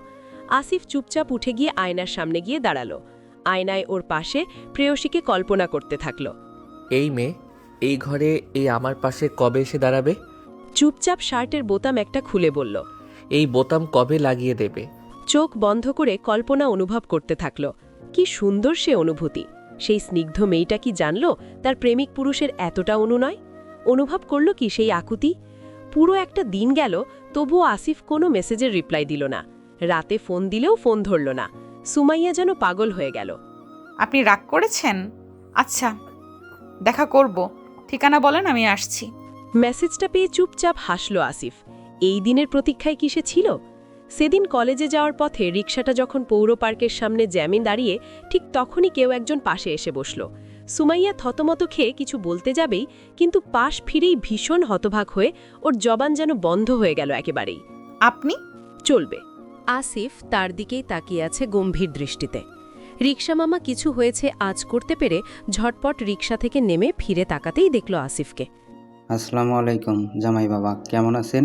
Speaker 2: আসিফ চুপচাপ উঠে গিয়ে আয়নার সামনে গিয়ে দাঁড়ালো। আয়নায় ওর পাশে প্রেয়সীকে কল্পনা করতে থাকলো।
Speaker 1: এই মেয়ে এই ঘরে এই আমার পাশে কবে এসে দাঁড়াবে?
Speaker 2: চুপচাপ শার্টের বোতাম একটা খুলে বলল।
Speaker 1: এই বোতাম কবে লাগিয়ে দেবে?
Speaker 2: চোখ বন্ধ করে কল্পনা অনুভব করতে থাকল। কি সুন্দর সে অনুভূতি! সেই স্নিগ্ধ মেয়েটা কি জানল তার প্রেমিক পুরুষের এতটা অনুনয়? অনুভব করল কি সেই আকুতি? পুরো একটা দিন গেল, তবুও আসিফ কোনো মেসেজের রিপ্লাই দিল না। রাতে ফোন দিলেও ফোন ধরল না। সুমাইয়া যেন পাগল হয়ে গেল।
Speaker 4: আপনি রাগ করেছেন? আচ্ছা, দেখা করব, ঠিকানা বলেন, আমি আসছি।
Speaker 2: মেসেজটা পেয়ে চুপচাপ হাসল আসিফ। এই দিনের প্রতীক্ষায় কি সে ছিল? সেদিন কলেজে যাওয়ার পথে রিকশাটা যখন পৌর পার্কের সামনে জ্যামে দাঁড়িয়ে, ঠিক তখনই কেউ একজন পাশে এসে বসল। সুমাইয়া থতমত খেয়ে কিছু বলতে যাবেই, কিন্তু পাশ ফিরেই ভীষণ হতভাগ হয়ে ওর জবান যেন বন্ধ হয়ে গেল একেবারেই।
Speaker 4: আপনি?
Speaker 2: চলবে। আসিফ তার দিকেই তাকিয়ে আছে গম্ভীর দৃষ্টিতে। রিকশা মামা কিছু হয়েছে আজ করতে পেরে ঝটপট রিকশা থেকে নেমে ফিরে তাকাতেই দেখল আসিফকে।
Speaker 6: আসসালামু আলাইকুম জামাই বাবা, কেমন আছেন?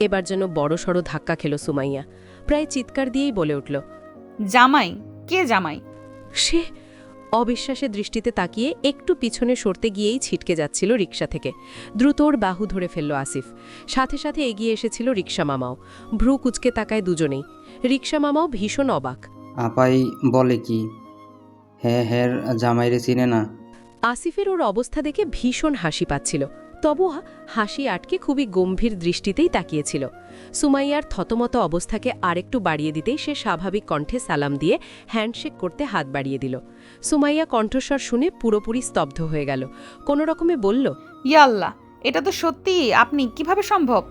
Speaker 2: এবার যেন বড়সড় ধাক্কা খেল সুমাইয়া, প্রায় চিৎকার দিয়েই বলে উঠল,
Speaker 4: জামাই? কে জামাই?
Speaker 2: সে অবিশ্বাসের দৃষ্টিতে তাকিয়ে একটু পিছনে সরতে গিয়েই ছিটকে যাচ্ছিল রিকশা থেকে। দ্রুত ওর বাহু ধরে ফেলল আসিফ। সাথে সাথে এগিয়ে এসেছিল রিকশা মামাও। ভ্রু কুচকে তাকায় দুজনেই। রিকশা মামাও ভীষণ অবাক।
Speaker 6: আপাই বলে কি? হ্যাঁ, জামাইরে চিনে না?
Speaker 2: আসিফের ওর অবস্থা দেখে ভীষণ হাসি পাচ্ছিল, তবু হাসি আটকে খুবই গম্ভীর দৃষ্টিতেই তাকিয়েছিল। সুমাইয়ার থতমত অবস্থাকে আরেকটু বাড়িয়ে দিতেই সে স্বাভাবিক কণ্ঠে সালাম দিয়ে হ্যান্ডশেক করতে হাত বাড়িয়ে দিল। সুমাইয়া কণ্ঠস্বর শুনে পুরোপুরি স্তব্ধ হয়ে গেল। কোনো রকমে বলল,
Speaker 4: ইয়া আল্লাহ, এটা তো সত্যি আপনি, কিভাবে সম্ভব?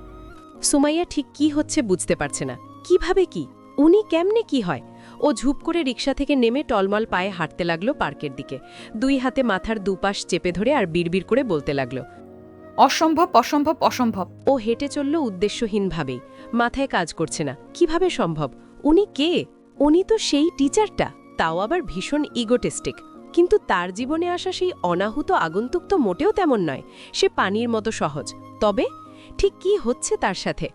Speaker 2: সুমাইয়া ঠিক কি হচ্ছে বুঝতে পারছে না। কিভাবে কি? উনি কেমনে কি হয়? ও ঝুপ করে রিকশা থেকে নেমে টলমল পায়ে হাঁটতে লাগলো পার্কের দিকে। দুই হাতে মাথার দুপাশ চেপে ধরে আর বিড়বিড় করে বলতে লাগলো,
Speaker 4: অসম্ভব, অসম্ভব, অসম্ভব।
Speaker 2: ও হেঁটে চলল উদ্দেশ্যহীনভাবেই। মাথায় কাজ করছে না, কিভাবে সম্ভব? উনি কে? উনি তো সেই টিচারটা, তাও আবার ভীষণ ইগোটেস্টিক। কিন্তু তার জীবনে আসা সেই অনাহুত আগন্তুক তো মোটেও তেমন নয়। সে পানির মতো সহজ। তবে ঠিক কি হচ্ছে তার সাথে?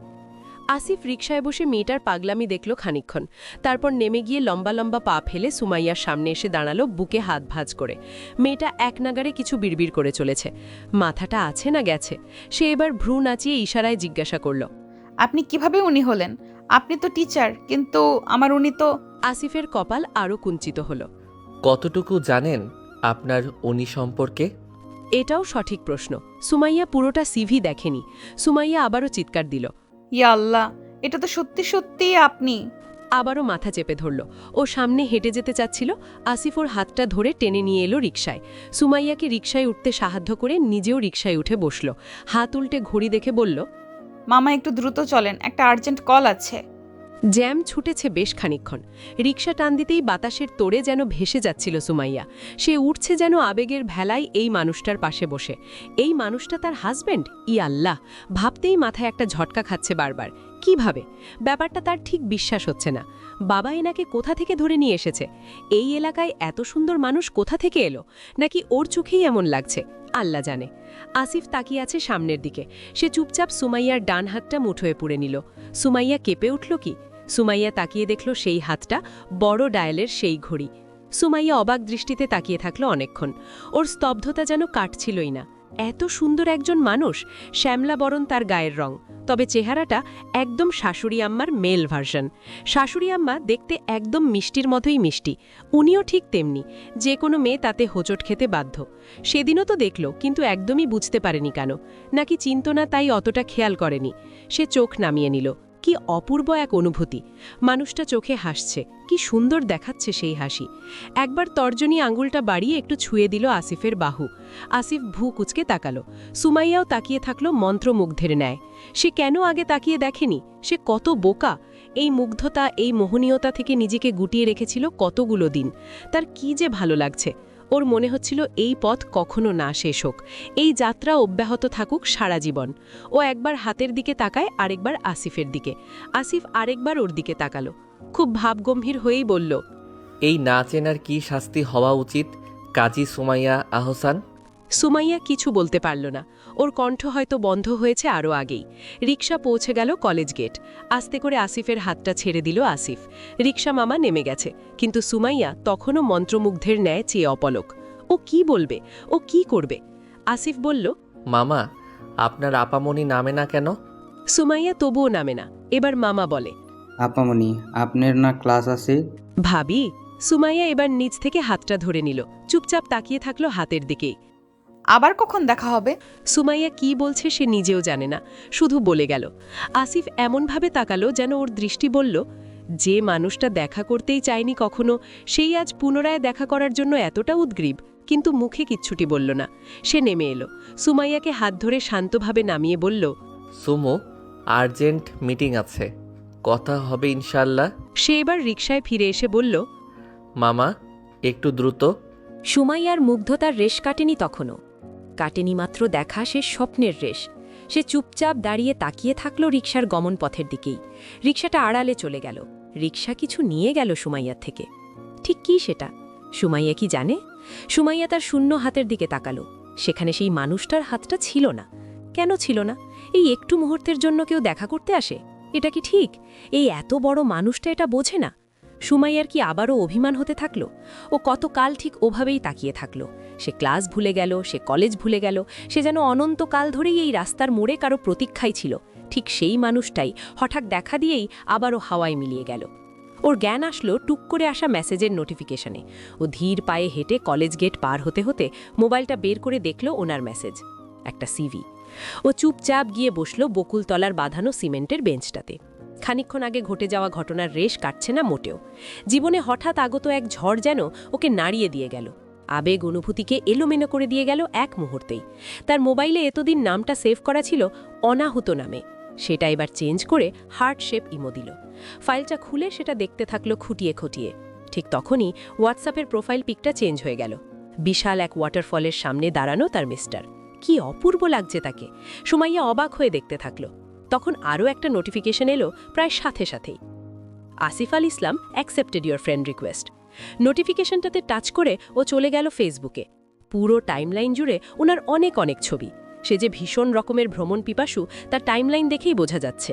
Speaker 2: আসিফ রিকশায় বসে মেয়েটার পাগলামি দেখল খানিকক্ষণ। তারপর নেমে গিয়ে লম্বা লম্বা পা ফেলে সুমাইয়ার সামনে এসে দাঁড়ালো, বুকে হাত ভাঁজ করে। মেয়েটা এক নাগারে কিছু বিড়বিড় করে চলেছে। মাথাটা আছে না গেছে? সে এবার ভ্রু নাচিয়ে ইশারায় জিজ্ঞাসা করল,
Speaker 4: আপনি কিভাবে উনি হলেন? আপনি তো টিচার, কিন্তু আমার উনি তো।
Speaker 2: আসিফের কপাল আরও কুঞ্চিত হল।
Speaker 1: কতটুকু জানেন আপনার উনি সম্পর্কে?
Speaker 2: এটাও সঠিক প্রশ্ন। সুমাইয়া পুরোটা সিভি দেখেনি। সুমাইয়া আবারও চিৎকার দিল,
Speaker 4: ইয়া আল্লাহ, এটা তো সত্যি সত্যি আপনি।
Speaker 2: আবারও মাথা চেপে ধরল। ও সামনে হেঁটে যেতে চাচ্ছিল। আসিফ ওর হাতটা ধরে টেনে নিয়ে এলো রিকশায়। সুমাইয়াকে রিকশায় উঠতে সাহায্য করে নিজেও রিকশায় উঠে বসল। হাত উল্টে ঘড়ি দেখে বলল,
Speaker 4: মামা একটু দ্রুত চলেন, একটা আর্জেন্ট কল আছে।
Speaker 2: জ্যাম ছুটেছে বেশ খানিকক্ষণ। রিকশা টান দিতেই বাতাসের তোড়ে যেন ভেসে যাচ্ছিল সুমাইয়া। সে উঠছে যেন আবেগের ভেলায় এই মানুষটার পাশে বসে। এই মানুষটা তার হাজব্যান্ড? ই আল্লাহ! ভাবতেই মাথায় একটা ঝটকা খাচ্ছে বারবার। কিভাবে? ব্যাপারটা তার ঠিক বিশ্বাস হচ্ছে না। বাবা এনাকে কোথা থেকে ধরে নিয়ে এসেছে? এই এলাকায় এত সুন্দর মানুষ কোথা থেকে এলো? নাকি ওর চোখেই এমন লাগছে? আল্লাহ জানে। আসিফ তাকিয়ে আছে সামনের দিকে। সে চুপচাপ সুমাইয়ার ডান হাতটা মুঠোয় পুরে নিল। সুমাইয়া কেঁপে উঠল কি? সুমাইয়া তাকিয়ে দেখল সেই হাতটা বড় ডায়ালের সেই ঘড়ি। সুমাইয়া অবাক দৃষ্টিতে তাকিয়ে থাকল অনেকক্ষণ। ওর স্তব্ধতা যেন কাটছিলই না। এত সুন্দর একজন মানুষ, শ্যামলা বরণ তার গায়ের রং, তবে চেহারাটা একদম শাশুড়ি আম্মার মেল ভার্সন। শাশুড়ি আম্মা দেখতে একদম মিষ্টির মতোই মিষ্টি, উনিও ঠিক তেমনি। যে কোনো মেয়ে তাতে হোঁচট খেতে বাধ্য। সেদিনও তো দেখল, কিন্তু একদমই বুঝতে পারেনি কেন। নাকি চিন্ত না তাই অতটা খেয়াল করেনি। সে চোখ নামিয়ে নিল। কি অপূর্ব এক অনুভূতি! মানুষটা চোখে হাসছে, কি সুন্দর দেখাচ্ছে সেই হাসি। একবার তর্জনী আঙুলটা বাড়িয়ে একটু ছুঁয়ে দিল আসিফের বাহু। আসিফ ভূ কুচকে তাকালো। সুমাইয়াও তাকিয়ে থাকলো মন্ত্রমুগ্ধের ন্যায়। সে কেন আগে তাকিয়ে দেখেনি? সে কত বোকা! এই মুগ্ধতা, এই মোহনীয়তা থেকে নিজেকে গুটিয়ে রেখেছিল কতগুলো দিন। তার কি যে ভালো লাগছে! ওর মনে হচ্ছিল এই পথ কখনো না শেষ হোক, এই যাত্রা অব্যাহত থাকুক সারা জীবন। ও একবার হাতের দিকে তাকায়, আরেকবার আসিফের দিকে। আসিফ আরেকবার ওর দিকে তাকালো, খুব ভাবগম্ভীর হয়েই বলল,
Speaker 1: এই না চেনার কি শাস্তি হওয়া উচিত কাজী সুমাইয়া আহসান?
Speaker 2: সুমাইয়া কিছু বলতে পারল না। ওর কণ্ঠ হয়তো বন্ধ হয়েছে আরও আগেই। রিকশা পৌঁছে গেল কলেজ গেট। আস্তে করে আসিফের হাতটা ছেড়ে দিল আসিফ। রিকশা মামা নেমে গেছে, কিন্তু সুমাইয়া তখনও মন্ত্রমুগ্ধের ন্যায় চেয়ে অপলক। ও কি বলবে, ও কি করবে? আসিফ বলল,
Speaker 1: মামা, আপনার আপামনি নামে না কেন?
Speaker 2: সুমাইয়া তবুও নামে না। এবার মামা বলে,
Speaker 6: আপামনি, আপনার না ক্লাস আছে?
Speaker 2: ভাবি। সুমাইয়া এবার নিচ থেকে হাতটা ধরে নিল, চুপচাপ তাকিয়ে থাকলো হাতের দিকেই।
Speaker 4: আবার কখন দেখা হবে?
Speaker 2: সুমাইয়া কি বলছে সে নিজেও জানে না, শুধু বলে গেল। আসিফ এমনভাবে তাকালো যেন ওর দৃষ্টি বলল, যে মানুষটা দেখা করতেই চায়নি কখনো, সেই আজ পুনরায় দেখা করার জন্য এতটা উদ্গ্রীব। কিন্তু মুখে কিচ্ছুটি বলল না। সে নেমে এলো, সুমাইয়াকে হাত ধরে শান্তভাবে নামিয়ে বলল,
Speaker 1: সুমু, আর্জেন্ট মিটিং আছে, কথা হবে ইনশাল্লাহ।
Speaker 2: সে এবার রিকশায় ফিরে এসে বলল,
Speaker 1: মামা, একটু দ্রুত।
Speaker 2: সুমাইয়ার মুগ্ধতার রেশ কাটেনি তখনও। কাটেনি মাত্র দেখা সে স্বপ্নের রেশ। সে চুপচাপ দাঁড়িয়ে তাকিয়ে থাকল রিকশার গমন পথের দিকেই। রিকশাটা আড়ালে চলে গেল। রিকশা কিছু নিয়ে গেল সুমাইয়ার থেকে। ঠিক কি সেটা? সুমাইয়া কি জানে? সুমাইয়া তার শূন্য হাতের দিকে তাকালো। সেখানে সেই মানুষটার হাতটা ছিল না। কেন ছিল না? এই একটু মুহূর্তের জন্য কেউ দেখা করতে আসে? এটা কি ঠিক? এই এত বড় মানুষটা এটা বোঝে না? সুমাইয়ার কি আবারও অভিমান হতে থাকলো? ও কতকাল ঠিক ওভাবেই তাকিয়ে থাকলো। সে ক্লাস ভুলে গেল, সে কলেজ ভুলে গেল, সে যেন অনন্তকাল ধরেই এই রাস্তার মোড়ে কারো প্রতীক্ষায় ছিল। ঠিক সেই মানুষটাই হঠাৎ দেখা দিয়েই আবারও হাওয়ায় মিলিয়ে গেল। ওর জ্ঞান আসলো টুক করে আসা মেসেজের নোটিফিকেশনে। ও ধীর পায়ে হেঁটে কলেজ গেট পার হতে হতে মোবাইলটা বের করে দেখল ওনার মেসেজ, একটা সিভি। ও চুপচাপ গিয়ে বসল বকুলতলার বাঁধানো সিমেন্টের বেঞ্চটাতে। খানিকক্ষণ আগে ঘটে যাওয়া ঘটনার রেশ কাটছে না মোটেও। জীবনে হঠাৎ আগত এক ঝড় যেন ওকে নাড়িয়ে দিয়ে গেল। আবেগ অনুভূতিকে এলোমেলো করে দিয়ে গেল এক মুহূর্তেই। তার মোবাইলে এতদিন নামটা সেভ করা ছিল অনাহুত নামে, সেটা এবার চেঞ্জ করে হার্ট শেপ ইমো দিল। ফাইলটা খুলে সেটা দেখতে থাকলো খুঁটিয়ে খুঁটিয়ে। ঠিক তখনই হোয়াটসঅ্যাপের প্রোফাইল পিকটা চেঞ্জ হয়ে গেল। বিশাল এক ওয়াটারফলের সামনে দাঁড়ানো তার মিস্টার। কি অপূর্ব লাগছে তাকে! সুমাইয়া অবাক হয়ে দেখতে থাকলো। তখন আরও একটা নোটিফিকেশন এলো প্রায় সাথে সাথেই, Asif Al Islam accepted your friend request. নোটিফিকেশনটাতে টাচ করে ও চলে গেল ফেসবুকে। পুরো টাইমলাইন জুড়ে ওনার অনেক অনেক ছবি। সে যে ভীষণ রকমের ভ্রমণ পিপাসু তার টাইমলাইন দেখেই বোঝা যাচ্ছে।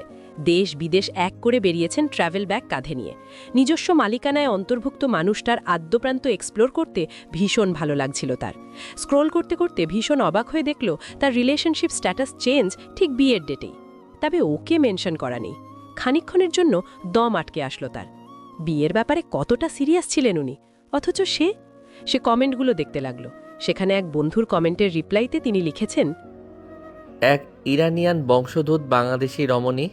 Speaker 2: দেশ বিদেশ এক করে বেরিয়েছেন ট্রাভেল ব্যাগ কাঁধে নিয়ে। নিজস্ব মালিকানায় অন্তর্ভুক্ত মানুষটার আদ্যপ্রান্ত এক্সপ্লোর করতে ভীষণ ভালো লাগছিল তার। স্ক্রোল করতে করতে ভীষণ অবাক হয়ে দেখল তার রিলেশনশিপ স্ট্যাটাস চেঞ্জ ঠিক বিয়ের ডেটেই। তবে ওকে মেনশন করা নেই। খানিকক্ষণের জন্য দম আটকে আসলো তার। বিয়ের ব্যাপারে কতটা সিরিয়াস ছিলেন উনি, অথচ সে কমেন্টগুলো দেখতে লাগলো। সেখানে এক বন্ধুর কমেন্টের রিপ্লাইতে তিনি লিখেছেন,
Speaker 1: এক ইরানিয়ান বংশোদ্ভূত বাংলাদেশি রমণী।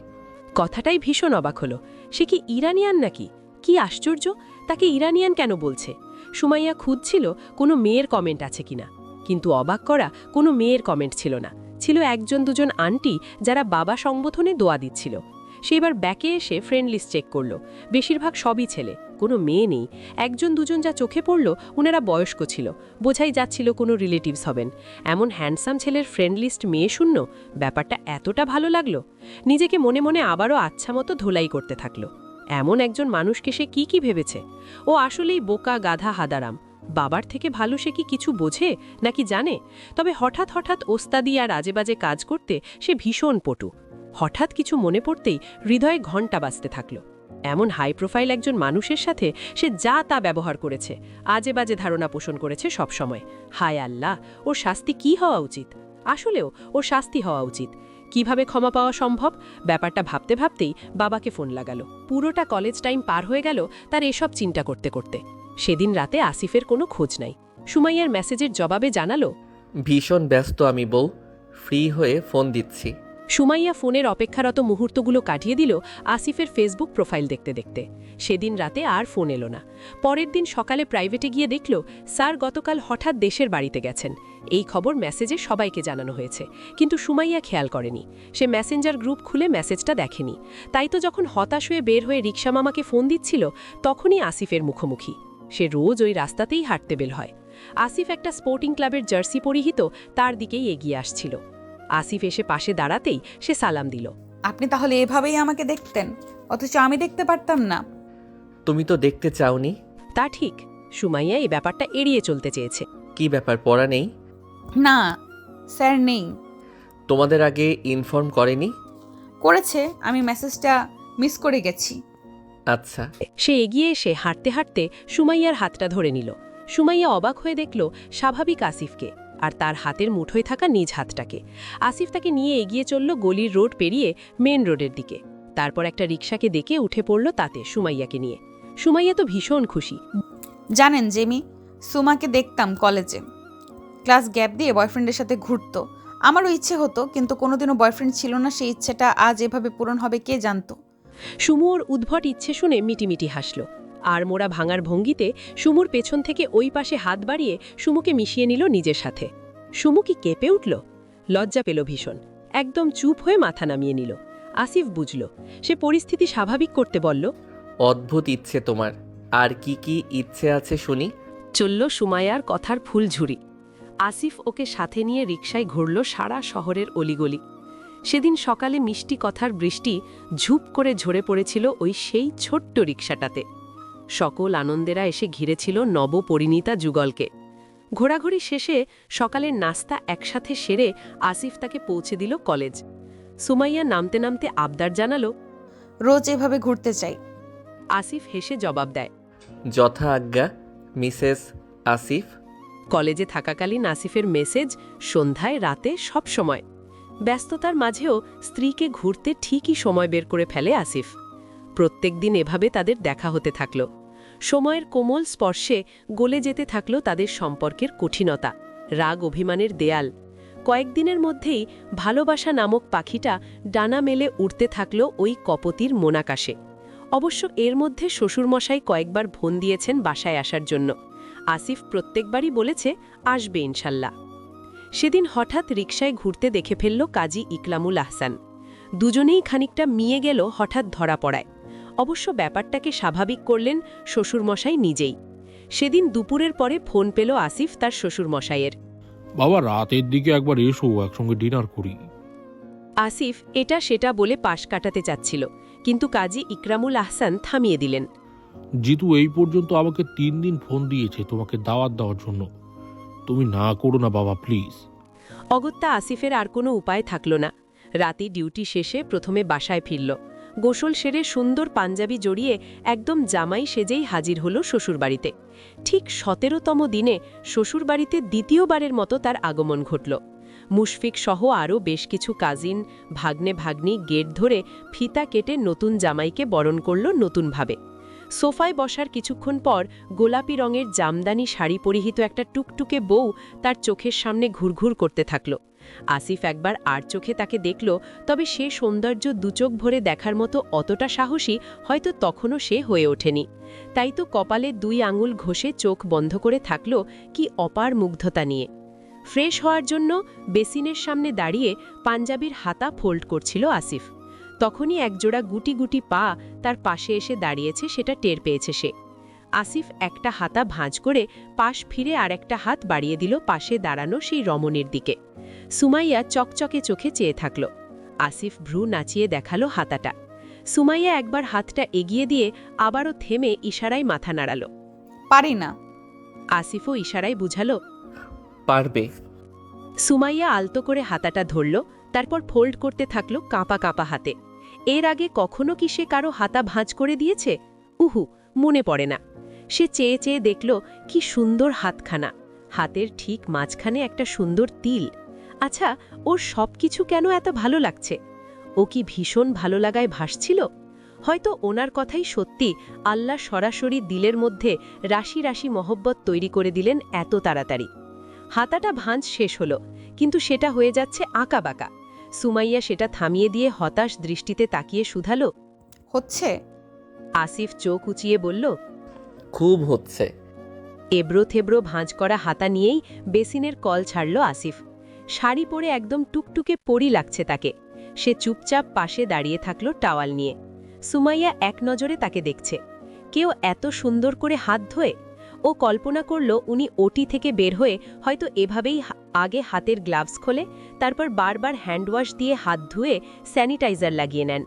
Speaker 2: কথাটাই ভীষণ অবাক হলো। সে কি ইরানিয়ান নাকি? কি আশ্চর্য! তাকে ইরানিয়ান কেন বলছে? সুমাইয়া খুঁজছিল কোনো মেয়ের কমেন্ট আছে কিনা, কিন্তু অবাক করা কোনো মেয়ের কমেন্ট ছিল না। ছিল একজন দুজন আন্টি যারা বাবা সংবোধনে দোয়া দিচ্ছিল। সে এবার ব্যাকে এসে ফ্রেন্ড লিস্ট চেক করল। বেশিরভাগ সবই ছেলে, কোনো মেয়ে নেই, একজন দুজন যা চোখে পড়ল ওনারা বয়স্ক ছিল, বোঝাই যাচ্ছিল কোনো রিলেটিভস হবেন। এমন হ্যান্ডসাম ছেলের ফ্রেন্ড লিস্ট মেয়ে শূন্য, ব্যাপারটা এতটা ভালো লাগলো। নিজেকে মনে মনে আবারও আচ্ছা মতো ধোলাই করতে থাকলো। এমন একজন মানুষকে সে কি ভেবেছে? ও আসলেই বোকা, গাধা, হাদারাম। বাবার থেকে ভালো সে কি কিছু বোঝে নাকি জানে? তবে হঠাৎ ওস্তাদি আর আজেবাজে কাজ করতে সে ভীষণ পটু। হঠাৎ কিছু মনে পড়তেই হৃদয়ে ঘণ্টা বাজতে থাকল। এমন হাই প্রোফাইল একজন মানুষের সাথে সে যা তা ব্যবহার করেছে, আজেবাজে ধারণা পোষণ করেছে সবসময়। হায় আল্লাহ, ওর শাস্তি কি হওয়া উচিত? আসলেও ওর শাস্তি হওয়া উচিত। কিভাবে ক্ষমা পাওয়া সম্ভব? ব্যাপারটা ভাবতে ভাবতেই বাবাকে ফোন লাগালো। পুরোটা কলেজ টাইম পার হয়ে গেল তার এসব চিন্তা করতে করতে। সেদিন রাতে আসিফের কোনো খোঁজ নাই। সুমাইয়ার মেসেজের জবাবে জানালো,
Speaker 1: ভীষণ ব্যস্ত আমি বউ, ফ্রি হয়ে ফোন দিচ্ছি।
Speaker 2: সুমাইয়া ফোনের অপেক্ষারত মুহূর্তগুলো কাটিয়ে দিল আসিফের ফেসবুক প্রোফাইল দেখতে দেখতে। সেদিন রাতে আর ফোন এলো না। পরের দিন সকালে প্রাইভেটে গিয়ে দেখল স্যার গতকাল হঠাৎ দেশের বাড়িতে গেছেন। এই খবর মেসেজে সবাইকে জানানো হয়েছে, কিন্তু সুমাইয়া খেয়াল করেনি। সে মেসেঞ্জার গ্রুপ খুলে মেসেজটা দেখেনি। তাই তো যখন হতাশ হয়ে বের হয়ে রিক্সা মামাকে ফোন দিচ্ছিল তখনই আসিফের মুখোমুখি। সে রোজ ওই রাস্তাতেই হাঁটতে বের হয়। আসিফ একটা স্পোর্টিং ক্লাবের জার্সি পরিহিত তার দিকেই এগিয়ে আসছিল। আসিফ এসে পাশে দাঁড়াতেই সে সালাম দিল।
Speaker 4: আপনি তাহলে এভাবেই আমাকে দেখতেন, অথচ আমি দেখতে পারতাম না?
Speaker 1: তুমি তো দেখতে চাওনি।
Speaker 2: তা ঠিক, সুমাইয়া এই ব্যাপারটা এড়িয়ে চলতে চেয়েছে।
Speaker 1: কি ব্যাপার, পড়া নেই?
Speaker 4: না স্যার, নেই।
Speaker 1: তোমাদের আগে ইনফর্ম করেনি?
Speaker 4: করেছে, আমি মেসেজটা মিস করে গেছি।
Speaker 1: আচ্ছা।
Speaker 2: সে এগিয়ে এসে হাঁটতে হাঁটতে সুমাইয়ার হাতটা ধরে নিল। সুমাইয়া অবাক হয়ে দেখল স্বাভাবিক আসিফকে, আর তার হাতের মুঠোয় থাকা নিজ হাতটাকে। আসিফ তাকে নিয়ে এগিয়ে চলল গলির রোড পেরিয়ে মেন রোডের দিকে। তারপর একটা রিকশাকে দেখে উঠে পড়ল তাতে সুমাইয়াকে নিয়ে। সুমাইয়া তো ভীষণ খুশি।
Speaker 4: জানেন জেমি, সুমাকে দেখতাম কলেজে, ক্লাস গ্যাপ দিয়ে বয়ফ্রেন্ডের সাথে ঘুরতো। আমারও ইচ্ছে হতো, কিন্তু কোনোদিনও বয়ফ্রেন্ড ছিল না। সেই ইচ্ছেটা আজ এভাবে পূরণ হবে কে জানতো।
Speaker 2: সুমু ওর উদ্ভট ইচ্ছে শুনে মিটিমিটি হাসল। আর মোড়া ভাঙার ভঙ্গিতে সুমুর পেছন থেকে ওই পাশে হাত বাড়িয়ে সুমুকে মিশিয়ে নিল নিজের সাথে। সুমু কি কেঁপে উঠল? লজ্জা পেল ভীষণ, একদম চুপ হয়ে মাথা নামিয়ে নিল। আসিফ বুঝল। সে পরিস্থিতি স্বাভাবিক করতে বলল,
Speaker 1: অদ্ভুত ইচ্ছে তোমার, আর কি কি ইচ্ছে আছে শুনি।
Speaker 2: চলল সুমাইয়ার কথার ফুলঝুরি। আসিফ ওকে সাথে নিয়ে রিকশায় ঘুরল সারা শহরের অলিগলি। সেদিন সকালে মিষ্টি কথার বৃষ্টি ঝুপ করে ঝরে পড়েছিল ওই সেই ছোট্ট রিকশাটাতে। সকল আনন্দেরা এসে ঘিরেছিল নবপরিণীতা যুগলকে। ঘোরাঘুরি শেষে সকালের নাস্তা একসাথে সেরে আসিফ তাকে পৌঁছে দিল কলেজ। সুমাইয়া নামতে নামতে আবদার জানালো,
Speaker 4: রোজ এভাবে ঘুরতে চাই।
Speaker 2: আসিফ হেসে জবাব দেয়,
Speaker 1: যথা আজ্ঞা মিসেস আসিফ।
Speaker 2: কলেজে থাকাকালীন আসিফের মেসেজ সন্ধ্যায়, রাতে, সব সময়। ব্যস্ততার মাঝেও স্ত্রীকে ঘুরতে ঠিকই সময় বের করে ফেলে আসিফ। প্রত্যেক দিন এভাবে তাদের দেখা হতে থাকল। সময়ের কোমল স্পর্শে গলে যেতে থাকল তাদের সম্পর্কের কঠিনতা, রাগ অভিমানের দেয়াল। কয়েকদিনের মধ্যেই ভালোবাসা নামক পাখিটা ডানা মেলে উড়তে থাকল ওই কপতির মোনাকাশে। অবশ্য এর মধ্যে শ্বশুরমশাই কয়েকবার ফোন দিয়েছেন বাসায় আসার জন্য। আসিফ প্রত্যেকবারই বলেছে আসবে ইনশাল্লাহ। সেদিন হঠাৎ রিকশায় ঘুরতে দেখে ফেলল কাজী ইকরামুল আহসান। দুজনেই খানিকটা মিয়ে গেল হঠাৎ ধরা পড়ায়। অবশ্য ব্যাপারটাকে স্বাভাবিক করলেন শ্বশুরমশাই নিজেই। সেদিন দুপুরের পরে ফোন পেল আসিফ তার শ্বশুরমশাইয়ের।
Speaker 3: বাবা, রাতের দিকে একবার এসো, একসঙ্গে ডিনার করি।
Speaker 2: আসিফ এটা সেটা বলে পাশ কাটাতে চাচ্ছিল, কিন্তু কাজী ইকরামুল আহসান থামিয়ে দিলেন।
Speaker 3: জিতু এই পর্যন্ত আমাকে 3 দিন ফোন দিয়েছে তোমাকে দাওয়াত দেওয়ার জন্য। তুমি না করো না বাবা, প্লিজ।
Speaker 2: অগত্যা আসিফের আর কোনো উপায় থাকল না। রাতে ডিউটি শেষে প্রথমে বাসায় ফিরল। গোসল সেরে সুন্দর পাঞ্জাবি জড়িয়ে একদম জামাই সেজেই হাজির হল শ্বশুরবাড়িতে। ঠিক 17তম দিনে শ্বশুরবাড়িতে দ্বিতীয়বারের মতো তার আগমন ঘটল। মুশফিক সহ আরও বেশ কিছু কাজিন, ভাগ্নে ভাগ্নি গেট ধরে ফিতা কেটে নতুন জামাইকে বরণ করল নতুনভাবে। সোফায় বসার কিছুক্ষণ পর গোলাপি রঙের জামদানি শাড়ি পরিহিত একটা টুকটুকে বউ তার চোখের সামনে ঘুরঘুর করতে থাকল। আসিফ একবার আর চোখে তাকে দেখল, তবে সে সৌন্দর্য দুচোখ ভরে দেখার মতো অতটা সাহসী হয়তো তখনও সে হয়ে ওঠেনি। তাই তো কপালে 2 আঙুল ঘষে চোখ বন্ধ করে থাকল কি অপার মুগ্ধতা নিয়ে। ফ্রেশ হওয়ার জন্য বেসিনের সামনে দাঁড়িয়ে পাঞ্জাবির হাতা ফোল্ড করছিল আসিফ। তখনই একজোড়া গুটি গুটি পা তার পাশে এসে দাঁড়িয়েছে, সেটা টের পেয়েছে সে। আসিফ একটা হাতা ভাঁজ করে পাশ ফিরে আর একটা হাত বাড়িয়ে দিল পাশে দাঁড়ানো সেই রমণীর দিকে। সুমাইয়া চকচকে চোখে চেয়ে থাকল। আসিফ ভ্রু নাচিয়ে দেখালো হাতাটা। সুমাইয়া একবার হাতটা এগিয়ে দিয়ে আবারও থেমে ইশারায় মাথা নাড়াল।
Speaker 4: পারি না।
Speaker 2: আসিফও ইশারায় বুঝালো
Speaker 1: পারবে।
Speaker 2: সুমাইয়া আলতো করে হাতাটা ধরল, তারপর ফোল্ড করতে থাকল কাঁপা কাঁপা হাতে। এর আগে কখনো কি সে কারো হাতা ভাঁজ করে দিয়েছে? উহু, মনে পড়ে না। সে চেয়ে চেয়ে দেখল কি সুন্দর হাতখানা, হাতের ঠিক মাঝখানে একটা সুন্দর তিল। আচ্ছা, ওর সবকিছু কেন এত ভালো লাগছে? ও কি ভীষণ ভালো লাগায় ভাসছিল? হয়তো ওনার কথাই সত্যি, আল্লাহ সরাসরি দিলের মধ্যে রাশি রাশি মহব্বত তৈরি করে দিলেন এত তাড়াতাড়ি। হাতাটা ভাঁজ শেষ হলো, কিন্তু সেটা হয়ে যাচ্ছে আঁকাবাঁকা। সুমাইয়া সেটা থামিয়ে দিয়ে হতাশ দৃষ্টিতে তাকিয়ে শুধালো,
Speaker 4: হচ্ছে?
Speaker 2: আসিফ চোখ উঁচিয়ে বলল,
Speaker 1: খুব হচ্ছে।
Speaker 2: এবড়ো থেবড়ো ভাঁজ করা হাতা নিয়েই বেসিনের কল ছাড়ল আসিফ। শাড়ি পরে একদম টুকটুকে পরি লাগছে তাকে। সে চুপচাপ পাশে দাঁড়িয়ে থাকল টাওয়াল নিয়ে। সুমাইয়া এক নজরে তাকে দেখছে। কেউ এত সুন্দর করে হাত ধোয়? ও কল্পনা করল উনি ওটি থেকে বের হয়ে হয়তো এভাবেই আগে হাতের গ্লাভস খোলে, তারপর বারবার হ্যান্ডওয়াশ দিয়ে হাত ধুয়ে স্যানিটাইজার লাগিয়ে নেন।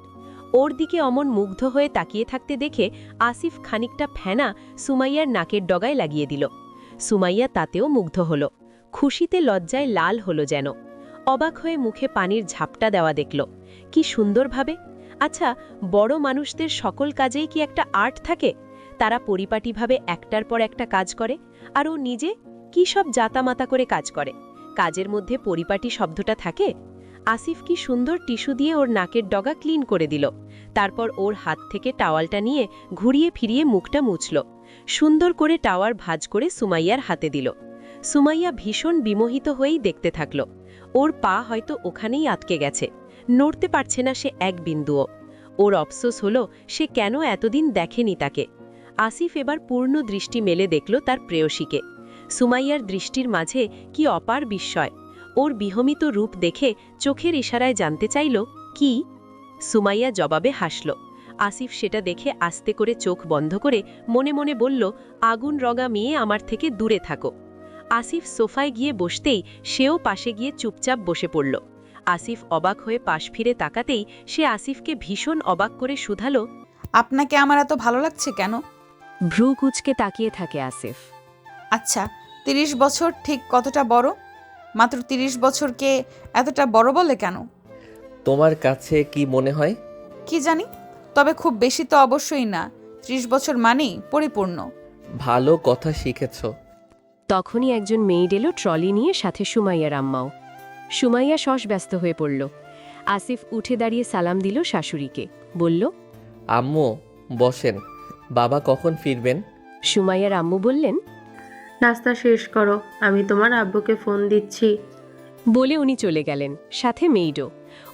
Speaker 2: ওর দিকে অমন মুগ্ধ হয়ে তাকিয়ে থাকতে দেখে আসিফ খানিকটা ফেনা সুমাইয়ার নাকের ডগায় লাগিয়ে দিল। সুমাইয়া তাতেও মুগ্ধ হল, খুশিতে লজ্জায় লাল হলো যেন। অবাক হয়ে মুখে পানির ঝাপটা দেওয়া দেখল। কি সুন্দরভাবে! আচ্ছা, বড় মানুষদের সকল কাজেই কি একটা আর্ট থাকে? তারা পরিপাটিভাবে একটার পর একটা কাজ করে, আর ও নিজে কি সব জাতামাতা করে কাজ করে। কাজের মধ্যে পরিপাটি শব্দটা থাকে? আসিফ কি সুন্দর টিস্যু দিয়ে ওর নাকের ডগা ক্লিন করে দিল। তারপর ওর হাত থেকে টাওয়ালটা নিয়ে ঘুরিয়ে ফিরিয়ে মুখটা মুছল। সুন্দর করে টাওয়ার ভাঁজ করে সুমাইয়ার হাতে দিল। সুমাইয়া ভীষণ বিমোহিত হয়েই দেখতে থাকল। ওর পা হয়তো ওখানেই আটকে গেছে, নড়তে পারছে না সে এক বিন্দুও। ওর অফসোস হলো সে কেন এতদিন দেখেনি তাকে। আসিফ এবার পূর্ণ দৃষ্টি মেলে দেখল তার প্রেয়সীকে। সুমাইয়ার দৃষ্টির মাঝে কি অপার বিস্ময়! ওর বিহমিত রূপ দেখে চোখের ইশারায় জানতে চাইল কি? সুমাইয়া জবাবে হাসল। আসিফ সেটা দেখে আস্তে করে চোখ বন্ধ করে মনে মনে বলল, আগুন রগা মেয়ে, আমার থেকে দূরে থাকো। আসিফ সোফায় গিয়ে বসতেই সেও পাশে গিয়ে চুপচাপ বসে পড়ল। আসিফ অবাক হয়ে পাশ ফিরে তাকাতেই সে আসিফকে ভীষণ অবাক করে শুধালো,
Speaker 4: আপনাকে আমার এত ভালো লাগছে কেন?
Speaker 2: ভ্রু কুচকে তাকিয়ে থাকে আসিফ।
Speaker 4: আচ্ছা, 30 বছর ঠিক কতটা বড়? মাত্র 30 বছরকে এতটা বড় বলে কেন?
Speaker 1: তোমার কাছে কি মনে হয়?
Speaker 4: কি জানি, তবে খুব বেশি তো অবশ্যই না। 30 বছর মানেই পরিপূর্ণ।
Speaker 1: ভালো কথা শিখেছ।
Speaker 2: তখনই একজন মেয়েড এলো ট্রলি নিয়ে, সাথে সুমাইয়ার আম্মাও। সুমাইয়া ব্যস্ত হয়ে পড়ল। আসিফ উঠে দাঁড়িয়ে সালাম দিল শাশুড়িকে, বলল,
Speaker 1: আম্মু বসেন, বাবা কখন ফিরবেন?
Speaker 2: সুমাইয়ার আম্মু বললেন,
Speaker 7: নাস্তা শেষ করো, আমি তোমার আব্বুকে ফোন দিচ্ছি।
Speaker 2: বলে উনি চলে গেলেন, সাথে মেইডও।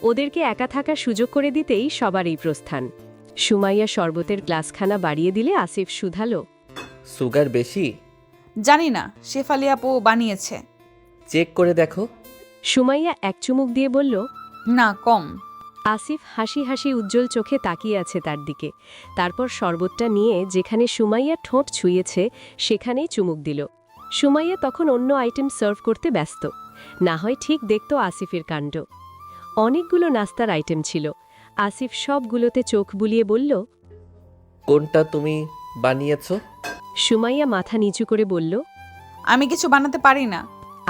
Speaker 2: ওদেরকে একা থাকার সুযোগ করে দিতেই সবার এই প্রস্থান। সুমাইয়া শরবতের গ্লাসখানা বাড়িয়ে দিলে আসিফ শুধালো,
Speaker 1: সুগার বেশি?
Speaker 4: জানি না, শেফালি আপু বানিয়েছে।
Speaker 1: চেক করে দেখো।
Speaker 2: সুমাইয়া এক চুমুক দিয়ে বলল,
Speaker 4: না, কম।
Speaker 2: আসিফ হাসি হাসি উজ্জ্বল চোখে তাকিয়ে আছে তার দিকে। তারপর শরবতটা নিয়ে যেখানে সুমাইয়া ঠোঁট ছুঁয়েছে সেখানেই চুমুক দিল। সুমাইয়া তখন অন্য আইটেম সার্ভ করতে ব্যস্ত। না হয় ঠিক দেখত আসিফের কাণ্ড। অনেকগুলো নাস্তার আইটেম ছিল। আসিফ সবগুলোতে চোখ বুলিয়ে বলল,
Speaker 1: কোনটা তুমি বানিয়েছ?
Speaker 2: সুমাইয়া মাথা নিচু করে বলল,
Speaker 4: আমি কিছু বানাতে পারি না।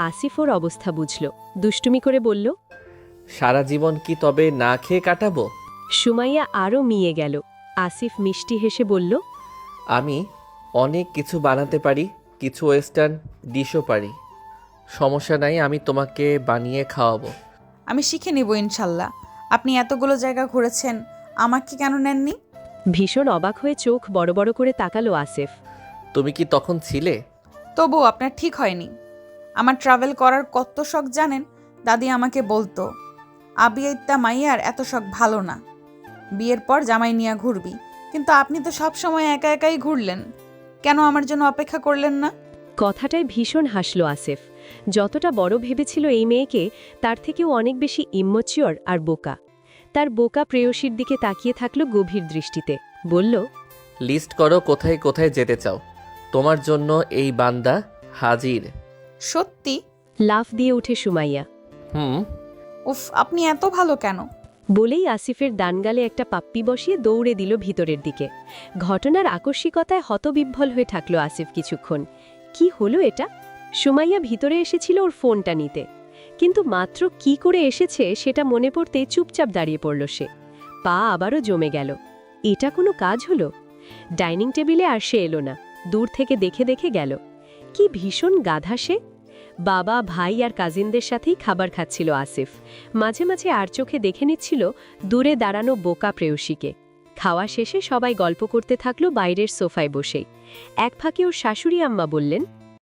Speaker 2: আসিফ ওর অবস্থা বুঝল, দুষ্টুমি করে বলল,
Speaker 1: সারা জীবন কি তবে না খেয়ে কাটাবো?
Speaker 2: সুমাইয়া আরও মিয়ে গেল। আসিফ মিষ্টি হেসে বলল,
Speaker 1: আমি অনেক কিছু বানাতে পারি, কিছু ওয়েস্টার্ন ডিশও পারি। সমস্যা নাই, আমি তোমাকে বানিয়ে খাওয়াবো।
Speaker 4: আমি শিখে নিব ইনশাল্লাহ। আপনি এতগুলো জায়গা ঘুরেছেন, আমাকে কেন নেননি?
Speaker 2: ভীষণ অবাক হয়ে চোখ বড় বড় করে তাকালো আসিফ।
Speaker 1: তুমি কি তখন ছিলে?
Speaker 4: তবুও আপনার ঠিক হয়নি। আমার ট্রাভেল করার কত শখ জানেন? দাদি আমাকে বলতো, আবিয়াইত্তা মাইয়ার এত শখ ভালো না, বিয়ের পর জামাই নিয়ে ঘুরবি। কিন্তু আপনি তো সব সময় একা একাই ঘুরলেন, কেন আমার জন্য অপেক্ষা করলেন না?
Speaker 2: কথাটায় ভীষণ হাসল আসিফ। যতটা বড় ভেবেছিল এই মেয়েকে, তার থেকেও অনেক বেশি ইম্ম্যাচিওর আর বোকা। তার বোকা প্রেয়সীর দিকে তাকিয়ে থাকলো গভীর দৃষ্টিতে, বলল,
Speaker 1: লিস্ট করো কোথায় কোথায় যেতে চাও। তোমার জন্য এই বান্দা হাজির।
Speaker 4: সত্যি?
Speaker 2: লাফ দিয়ে উঠে সুমাইয়া।
Speaker 1: হুম।
Speaker 4: উফ, আপনি এত ভালো কেন?
Speaker 2: বলেই আসিফের ডানগালে একটা পাপ্পি বসিয়ে দৌড়ে দিল ভিতরের দিকে। ঘটনার আকস্মিকতায় হতবিহ্বল হয়ে থাকল আসিফ কিছুক্ষণ। কি হলো এটা? সুমাইয়া ভিতরে এসেছিল ওর ফোনটা নিতে, কিন্তু মাত্র কি করে এসেছে সেটা মনে পড়তে চুপচাপ দাঁড়িয়ে পড়ল সে। পা আবারও জমে গেল। এটা কোনো কাজ হলো? ডাইনিং টেবিলে আর সে এলো না, দূর থেকে দেখে দেখে গেল। কি ভীষণ গাধা সে! বাবা, ভাই আর কাজিনদের সাথেই খাবার খাচ্ছিল আসিফ। মাঝে মাঝে আর চোখে দেখে নিচ্ছিল দূরে দাঁড়ানো বোকা প্রেয়সীকে। খাওয়া শেষে সবাই গল্প করতে থাকলো বাইরের সোফায় বসেই। এক ফাঁকে ওর শাশুড়ি আম্মা বললেন,